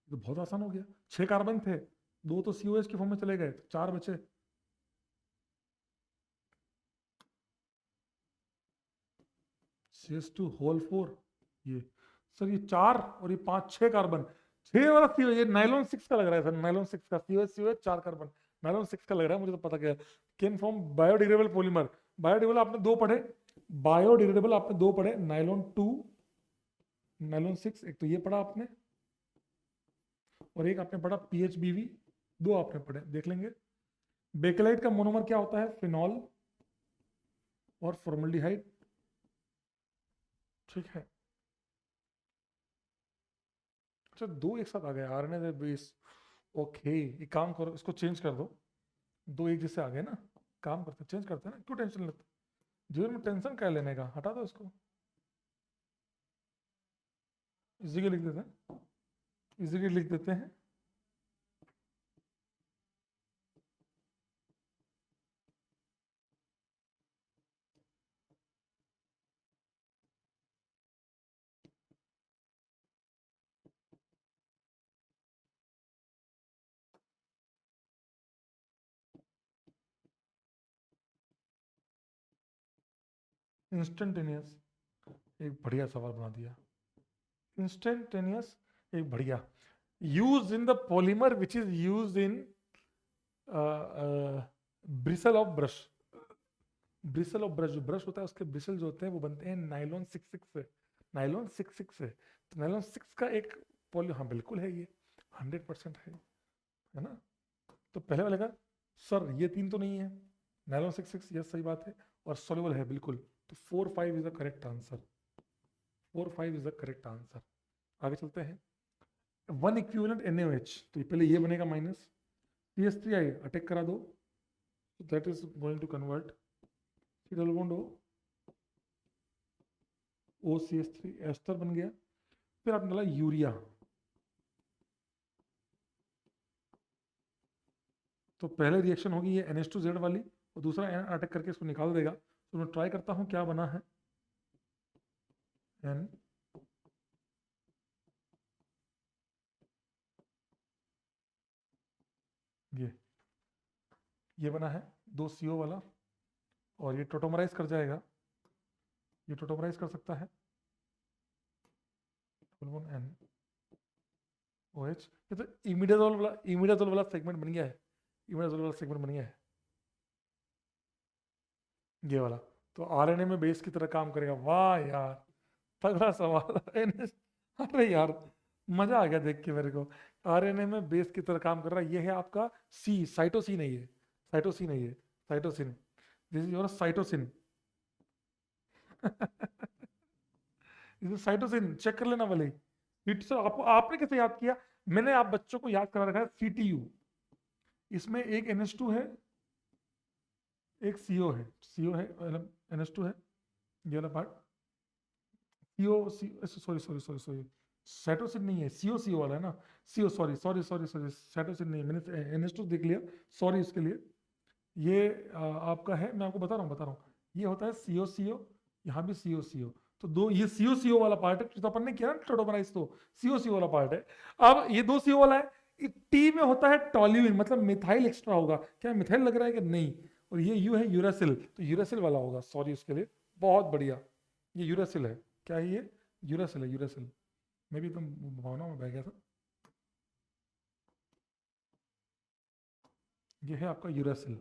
तो बहुत आसान हो गया। 6 कार्बन थे, 2 तो COH के फॉर्म में चले गए, 4 बचे। CH2 होल 4, ये सर, ये 4 और ये 5, 6 कार्बन, 6 वाला CO, ये नाइलॉन 6 का लग रहा है सर, नाइलॉन 6 का COH 4 कार्बन, नाइलॉन 6 का लग रहा है मुझे तो पता क्या। Can form biodegradable polymer, biodegradable आपने 2 पढ़े, बायोडिग्रेडेबल आपने 2 पढ़े, नायलॉन 2, नायलॉन 6, एक तो ये पढ़ा आपने, और एक आपने पढ़ा PHBV, 2 आपने पढ़े, देख लेंगे। बेकेलाइट का मोनोमर क्या होता है? फिनॉल और फॉर्मल्डिहाइड, ठीक है। अच्छा 2 एक साथ आ गए, आरएनए बेस, ओके। एक काम करो, इसको चेंज कर दो, 2 एक जैसे आ गए ना, काम करते चेंज करते हैं ना, क्यों टेंशन लेते? जीवन में टेंशन क्या लेने का, हटा दो इसको, इसी के लिख देते हैं, इसी के लिख देते हैं। इंस्टेंटेनियस, एक बढ़िया सवाल बना दिया। इंस्टेंटेनियस, एक बढ़िया, use in the polymer which is use in bristle of brush. Bristle of brush, जो ब्रश होता है उसके ब्रिसल जो होते हैं वो बनते हैं नाइलॉन 66 से, नाइलॉन 66 से। तो नाइलॉन 6 का एक पॉली, हाँ बिल्कुल है, ये 100% है ना। तो पहले वाले का सर ये 3 तो नहीं है, नाइलॉन 66 यस सही बात है, और सॉल्युबल है बिल्कुल। तो 4 5 is the correct answer, 4 5 is the correct answer. आगे चलते हैं, 1 इक्विवेलेंट NaOH, तो पहले ये बनेगा माइनस, CH3 अटैक करा दो, that is going to convert C double bond O, OCH3 ester बन गया। फिर आपने डाला यूरिया, तो पहले रिएक्शन होगी ये NH2Z वाली, और दूसरा N अटैक करके इसको निकाल देगा। तो मैं ट्राई करता हूं क्या बना है, N ये बना है 2 CO वाला, और ये टोटोमराइज कर जाएगा, ये टोटोमराइज कर सकता है NOH। ये तो इमिडाजोल वाला सेगमेंट बन गया है, इमिडाजोल वाला सेगमेंट बन गया है ये वाला। तो RNA में बेस की तरह काम करेगा। वाह यार, तगड़ा सवाल अरे यार मजा आ गया देख के मेरे को। RNA में बेस की तरह काम कर रहा है, ये है आपका C, साइटोसिन है ये, साइटोसिन है ये, cytosine, this is your cytosine. Cytosine check कर लेना वाले। आपने कैसे याद किया? मैंने आप बच्चों को याद करा रखा है CTU, इसमें एक NH2 है, एक CO है, CO है, NH2 है, ये वाला part, CO, sorry sorry sorry sorry, cytosine नहीं है, CO वाला है ना, CO, sorry sorry sorry sorry, cytosine नहीं, मैंने NH2 देख लिया, सॉरी इसके लिए। ये आपका है, मैं आपको बता रहा हूँ, ये होता है CO, यहाँ भी CO। तो दो ये CO वाला पार्ट है, तो अपन ने किया ना टोटोमराइज, तो CO वाला पार्ट है। अब ये 2 CO वाला है, T में होता है टॉल्यूइन, मतलब मिथाइल एक्स्ट्रा होगा, क्या मिथाइल लग रहा है कि नहीं? और ये U है यूरासिल, तो यूरासिल वाला होगा, सॉरी उसके लिए। बहुत बढ़िया, ये यूरासिल है, क्या है ये? यूरासिल है, यूरासिल। मैं भी एकदम भावना में बह गया था। ये है आपका यूरासिल,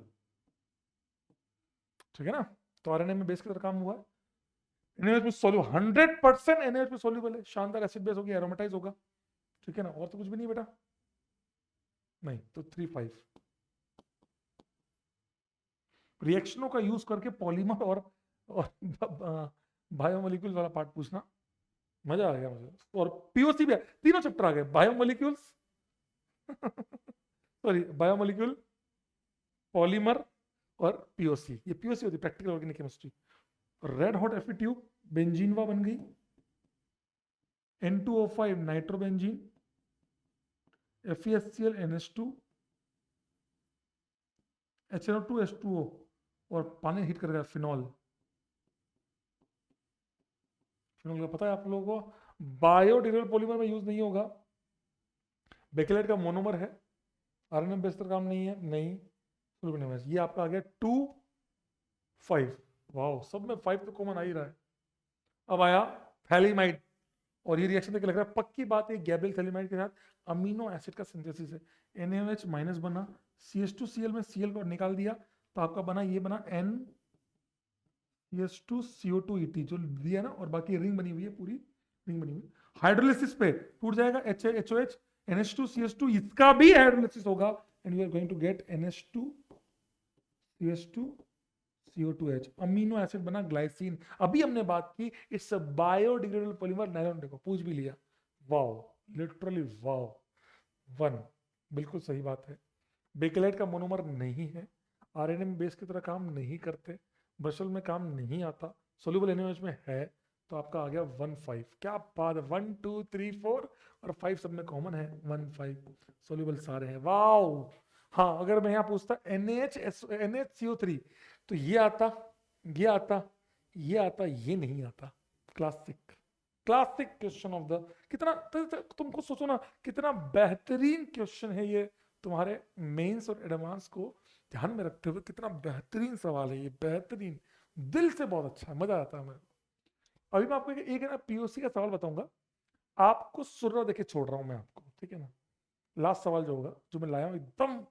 ठीक है ना। तो RNA में बेस की तरह काम हुआ है, NaOH में सोल्यूबल, 100% NaOH में सोल्यूबल है, शानदार एसिड बेस होगी, एरोमेटाइज होगा, ठीक है ना। और तो कुछ भी नहीं बेटा, नहीं तो 3 5। रिएक्शनों का यूज करके पॉलीमर और बायोमोलिक्यूल्स वाला पार्ट पूछना, मजा आ गया मुझे। और POC भी है, तीनों चैप्टर आ गए, बायोमोलिक्यूल्स सॉरी बायोमोलिक्यूल, पॉलीमर और POC। ये POC होती है practical organic chemistry. Red hot Fe tube, बेंजीनवा बन गई, N2O5 nitrobenzene, FeSCl NH2, HNO2 H2O, और पानी हीट कर गया फिनॉल। फिनॉल का पता है आप लोगों को, बायोडिग्रेडेबल पॉलीमर में यूज नहीं होगा, बेकेलेट का मोनोमर है, RNA बेस पर काम नहीं है, नहीं। ये आपका आ गया 2 5, वाह सब में 5 तो कॉमन आ ही रहा है। अब आया थैलीमाइड, और ये रिएक्शन देख लग रहा है पक्की बात है, गैब्रियल थैलीमाइड के साथ अमीनो एसिड का सिंथेसिस है। NaOH माइनस बना, CH2Cl में Cl को निकाल दिया, तो आपका बना ये बना N CH2CO2 जो दिया ना, और बाकी रिंग बनी हुई है, पूरी रिंग बनी हुई। हाइड्रोलिसिस पे टूट जाएगा HOH, NH2CH2, इसका भी हाइड्रोलिसिस होगा and you are going to get NH2CH2CO2H, amino acid बना ग्लाइसिन। अभी हमने बात की इट्स बायोडिग्रेडेबल पॉलीमर नायलॉन, देखो पूछ भी लिया। वाओ, लिटरली वाओ, 1 बिल्कुल सही बात है। बेकेलाइट का मोनोमर नहीं है, आरएनए में बेस की तरह काम नहीं करते, ब्रशल में काम नहीं आता, सोल्यूबल NaOH में है, तो आपका आ गया 1,5। क्या बात है, 1 2 3 4 और 5 सब में कॉमन है, 1 5 सोल्यूबल सारे हैं। वाओ। हाँ, अगर मैं यहाँ पूछता NHCO3 तो ये आता, ये आता, ये आता, ये नहीं आता। Classic classic question of the, कितना तुमको सोचो ना, कितना बेहतरीन क्वेश्चन है ये, तुम्हारे मेंस और एडवांस को ध्यान में रखते हुए कितना बेहतरीन सवाल है ये, बेहतरीन, दिल से बहुत अच्छा है, मजा आता है मेरे को। अभी मैं आपको एक ना POC का सवाल बताऊंगा, आपको सुर देके छोड़ रहा हूं मैं आपको, ठीक है ना। लास्ट सवाल जो होगा, जो मैं लाया हूं एकदम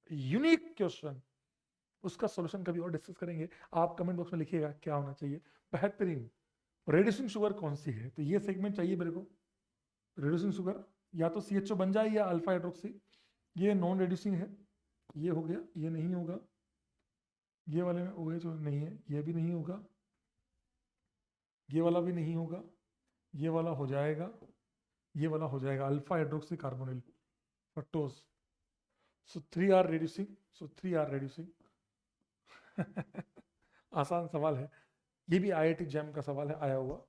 यूनिक क्वेश्चन, उसका सॉल्यूशन कभी और डिस्कस करेंगे। आप कमेंट बॉक्स में लिखिएगा क्या होना चाहिए। बेहतरीन रेड्यूसिंग शुगर कौन सी है, तो ये सेगमेंट चाहिए मेरे को। रेड्यूसिंग शुगर या तो CHO बन जाए या अल्फा हाइड्रोक्सी, ये नॉन रेड्यूसिंग है, ये हो गया, ये नहीं होगा, ये वाले में OH नहीं है, ये भी नहीं होगा, ये वाला भी नहीं होगा, ये वाला हो जाएगा, ये वाला हो जाएगा, alpha hydroxy carbonyl fructose. So 3 are reducing, so 3 are reducing. आसान सवाल है, ये भी IIT जैम का सवाल है आया हुआ,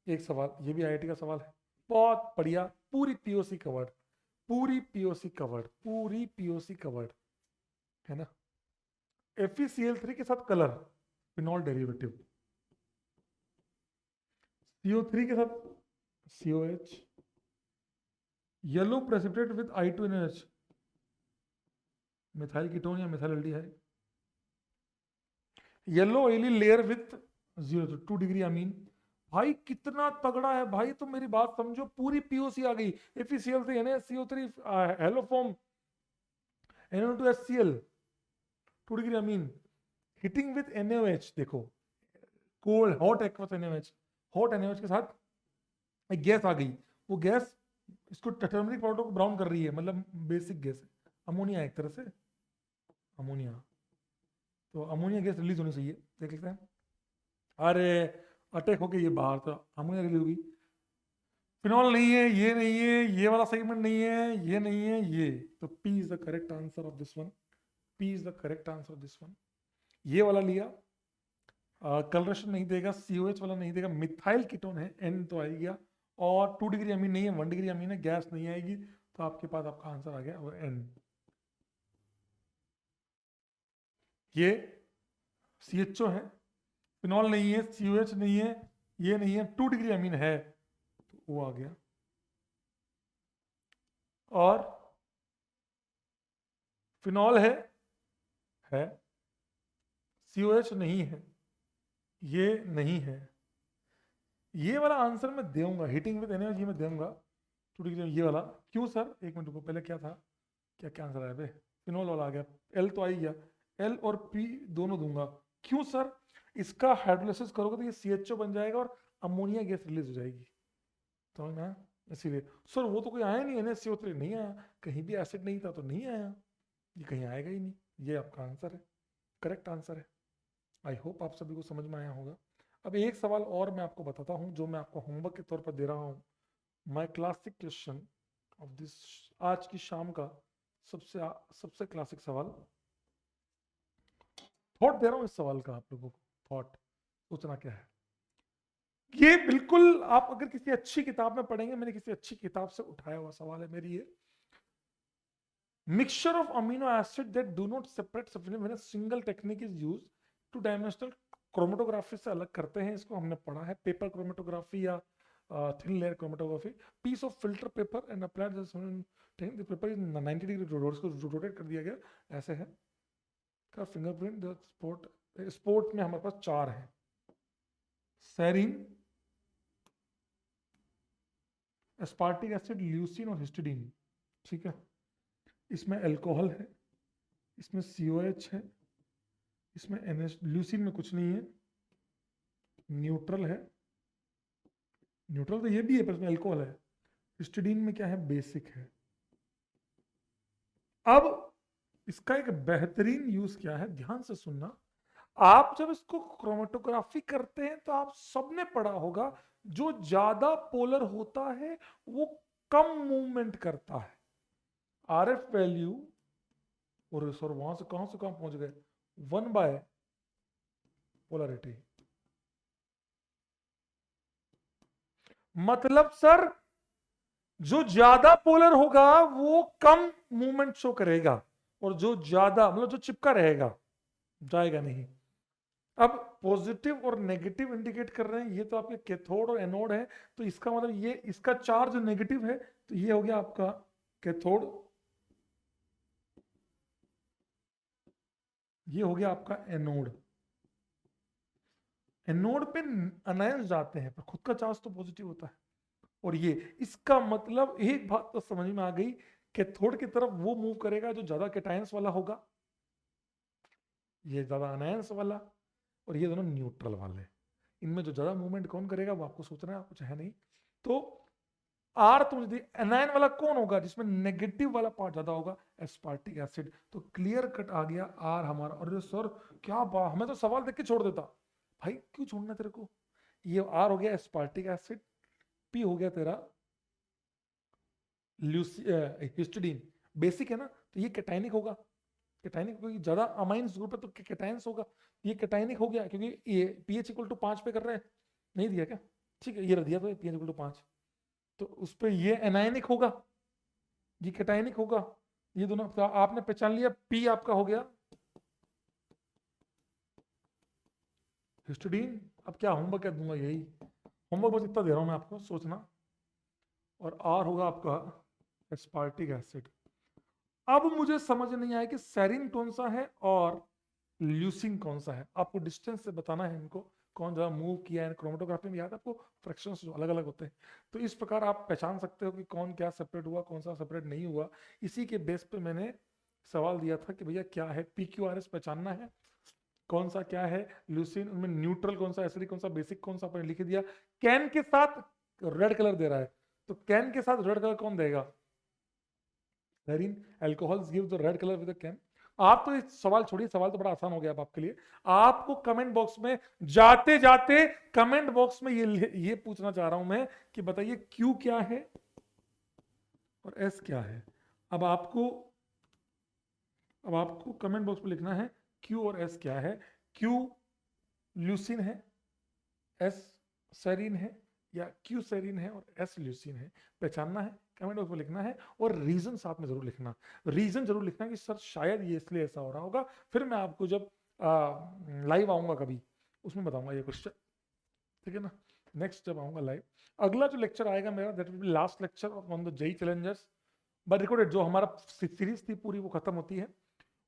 एक सवाल, ये भी IIT का सवाल है, बहुत बढ़िया, पूरी POC कवर्ड, पूरी POC कवर्ड, पूरी POC कवर्ड है ना। FeCl3 के साथ कलर, फिनॉल डेरिवेटिव, CO3 के साथ COH, yellow precipitate with I2NH, methyl ketone या methyl aldehyde, yellow oily layer with 0 to 2 degree amine. भाई कितना तगड़ा है भाई, तो मेरी बात समझो, पूरी POC आ गई। FeCl3 NaCO3 haloform NO2HCl 2 degree amine, heating with NaOH, देखो cold hot aqueous NaOH, hot NaOH के साथ एक गैस आ गई, वो गैस इसको टर्मरिक पाउडर को ब्राउन कर रही है, मतलब बेसिक गैस है, अमोनिया एक तरह से, अमोनिया, तो अमोनिया गैस रिलीज होनी चाहिए, देख लेते हैं। अरे अटैक होके ये बाहर, तो अमोनिया रिलीज होगी, फिनॉल नहीं है, ये नहीं है, ये वाला सेगमेंट नहीं है, ये नहीं है, ये, तो P is the correct answer of this one, P is the correct answer of this one. ये वाला लिया, कलरेशन नहीं देगा, COH वाला नहीं देगा, मिथाइल कीटोन है, N तो आ गया, और 2 डिग्री अमीन नहीं है, 1 डिग्री अमीन है, गैस नहीं आएगी, तो आपके पास आपका आंसर आ गया, वो N। ये CHO है, फिनॉल नहीं है, COH नहीं है, ये नहीं है, 2 डिग्री अमीन है, तो वो आ गया। और फिनॉल है, COH नहीं है, ये नहीं है, ये वाला आंसर मैं दूंगा, हीटिंग विद एनर्जी में दूंगा 2 डिग्री, ये वाला। क्यों सर, एक मिनट रुको, पहले क्या था, क्या क्या आंसर आया बे, फिनॉल वाला आ गया, L तो आ ही गया, L और P दोनों दूंगा। क्यों सर, इसका हाइड्रोलिसिस करोगे तो ये CHO बन जाएगा और अमोनिया गैस रिलीज हो जाएगी, समझ में आया, इसीलिए। सर वो तो कोई आया नहीं, NaCO3 नहीं आया, कहीं भी एसिड नहीं था तो नहीं आया, ये कहीं आएगा ही नहीं, ये आपका आंसर है, करेक्ट आंसर है। आई होप आप सभी को समझ में आया होगा। अब एक सवाल और मैं आपको बताता हूं, जो मैं आपको होमवर्क के तौर पर दे रहा हूं, my classic question of this, आज की शाम का सबसे क्लासिक सवाल, थॉट दे रहा हूं इस सवाल का आप लोगों को, थॉट, सोचना क्या है। ये बिल्कुल आप अगर किसी अच्छी किताब में पढ़ेंगे, मैंने किसी अच्छी किताब से उठाया हुआ सवाल है मेरी, ये mixture of amino acid that do not separate when a single technique is used two dimensional chromatography से अलग करते हैं, इसको हमने पढ़ा है, पेपर क्रोमेटोग्राफी या thin layer chromatography, piece of filter paper and applied the paper is 90 degree rotate कर दिया गया, ऐसे है का फिंगरप्रिंट। द स्पोर्ट में हमारे पास 4 है, सेरीन, एस्पार्टिक एसिड, ल्यूसीन और हिस्टिडीन, ठीक है। इसमें अल्कोहल है, इसमें COH है, इसमें NH ल्यूसीन में कुछ नहीं है, न्यूट्रल है, न्यूट्रल तो ये भी है पर इसमें अल्कोहल है। हिस्टिडीन में क्या है, बेसिक है। अब इसका एक बेहतरीन यूज क्या है, ध्यान से सुनना। आप जब इसको क्रोमेटोग्राफी करते हैं तो आप सबने पढ़ा होगा, जो ज्यादा पोलर होता है वो कम मूवमेंट करता है। RF वैल्यू, और सर वहां से कहां पहुंच गए, 1/, पोलरिटी। मतलब सर जो ज्यादा पोलर होगा वो कम मूवमेंट शो करेगा, और जो ज्यादा मतलब जो चिपका रहेगा जाएगा नहीं। अब पॉजिटिव और नेगेटिव इंडिकेट कर रहे हैं, ये तो आपके कैथोड और एनोड है, तो इसका मतलब ये इसका चार्ज नेगेटिव है, तो ये हो गया आपका कैथोड, ये हो गया आपका एनोड। एनोड पे अनायंस जाते हैं पर खुद का चार्ज तो पॉजिटिव होता है। और ये इसका मतलब एक बात तो समझ में आ गई, कैथोड की तरफ वो मूव करेगा जो ज्यादा कैटायंस वाला होगा, ये ज्यादा अनायंस वाला, और ये दोनों न्यूट्रल वाले। इनमें जो ज्यादा मूवमेंट कौन करेगा वो आपको सोचना है, कुछ है नहीं। तो आर तो मुझे एनायन वाला कौन होगा, जिसमें नेगेटिव वाला पार्ट ज्यादा होगा, एस्पार्टिक एसिड। तो क्लियर कट आ गया आर हमारा। और सर क्या बात, हमें तो सवाल देख के छोड़ देता भाई, क्यों छोड़ना तेरे को। ये आर हो गया एस्पार्टिक एसिड, पी हो गया तेरा हिस्टिडीन, बेसिक है ना, तो ये कैटायनिक होगा। कैटायनिक क्योंकि ज्यादा अमाइंस ग्रुप है तो कैटायंस होगा, ये कैटायनिक हो गया क्योंकि ये pH इक्वल टू 5 पे कर रहे हैं, नहीं दिया क्या, ठीक है ये दिया तो pH इक्वल टू 5, तो उस पर ये एनायनिक होगा, ये कैटायनिक होगा। ये दोनों तो आपने पहचान लिया, पी आपका हो गया हिस्टिडीन। अब क्या होमवर्क क्या दूंगा, यही होमवर्क बस इतना दे रहा हूं मैं आपको, सोचना। और आर होगा आपका एस्पार्टिक एसिड। अब मुझे समझ नहीं आया कि सेरिन कौन सा है और ल्यूसिन कौन सा है, आपको डिस्टेंस से बताना है इनको, कौन ज्यादा मूव किया है। क्रोमेटोग्राफी में याद है आपको फ्रैक्शंस जो अलग अलग होते हैं, तो इस प्रकार आप पहचान सकते हो कि कौन क्या सेपरेट हुआ, कौन सा सेपरेट नहीं हुआ। इसी के बेस पे मैंने सवाल दिया था कि भैया क्या है, PQRS पहचानना है, कौन सा क्या है ल्यूसिन, उनमें न्यूट्रल कौन सा, एसिडिक कौन सा, बेसिक कौन सा, आपने लिख दिया। कैन के साथ रेड कलर दे रहा है, तो कैन के साथ रेड कलर कौन देगा, serine. Alcohols give the red colour with the can. आप तो इस सवाल छोड़िए, सवाल तो बड़ा आसान हो गया अब आपके लिए। आपको कमेंट बॉक्स में जाते जाते कमेंट बॉक्स में ये पूछना चाह रहा हूं मैं कि बताइए क्यू क्या है और एस क्या है। अब आपको कमेंट बॉक्स में लिखना है क्यू और एस क्या है। क्यू ल्यूसिन है, एस सेरीन है, या क्यू सेरीन है और एस ल्यूसिन है, पहचानना है, कमेंट बॉक्स में लिखना है। और रीजन साथ में जरूर लिखना, रीजन जरूर लिखना कि सर शायद ये इसलिए ऐसा हो रहा होगा। फिर मैं आपको जब लाइव आऊंगा कभी उसमें बताऊंगा ये क्वेश्चन, ठीक है ना। नेक्स्ट जब आऊंगा लाइव, अगला जो लेक्चर आएगा मेरा, that will be last lecture on the JEE challengers by recorded. जो हमारा सीरीज थी पूरी वो खत्म होती है,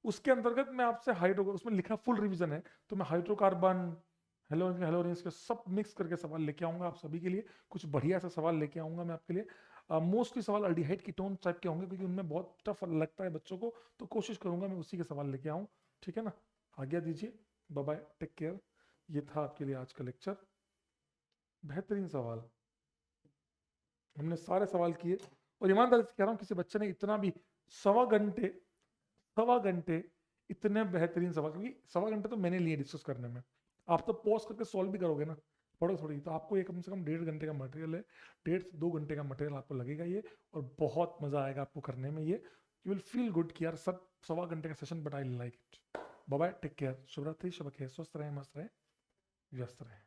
उसके अंतर्गत मैं आपसे उसमें लिखा फुल रिवीजन है, तो मैं हाइड्रोकार्बन हेलोरेंस के सब मिक्स करके सवाल लेके आऊंगा आप सभी के लिए। कुछ बढ़िया सा सवाल लेके आऊंगा मैं आपके लिए। मोस्टली सवाल अल्डिहाइड कीटोन टाइप के होंगे क्योंकि उनमें बहुत टफ लगता है बच्चों को, तो कोशिश करूंगा मैं उसी के सवाल लेके आऊं, ठीक है ना। आज्ञा दीजिए, बाय बाय, टेक केयर। ये था आपके लिए आज का लेक्चर। बेहतरीन सवाल, हमने सारे सवाल किए, और ईमानदारी से कह रहा हूँ किसी बच्चे ने इतना भी सवा घंटे इतने बेहतरीन सवाल, क्योंकि सवा घंटे तो मैंने लिए डिस्कस करने में, आप तो पॉज करके सॉल्व भी करोगे ना, पढ़ो थोड़ी, तो आपको ये कम से कम 1.5 घंटे का मटेरियल है, 1.5 से 2 घंटे का मटेरियल आपको लगेगा ये, और बहुत मजा आएगा आपको करने में ये। यू विल फील गुड कि यार सब सवा घंटे का session, but I like it. Bye bye, take care, शुभ रात्रि, शुभ स्वस्थ रहें, मस्त रहें, व्यस्त रहें।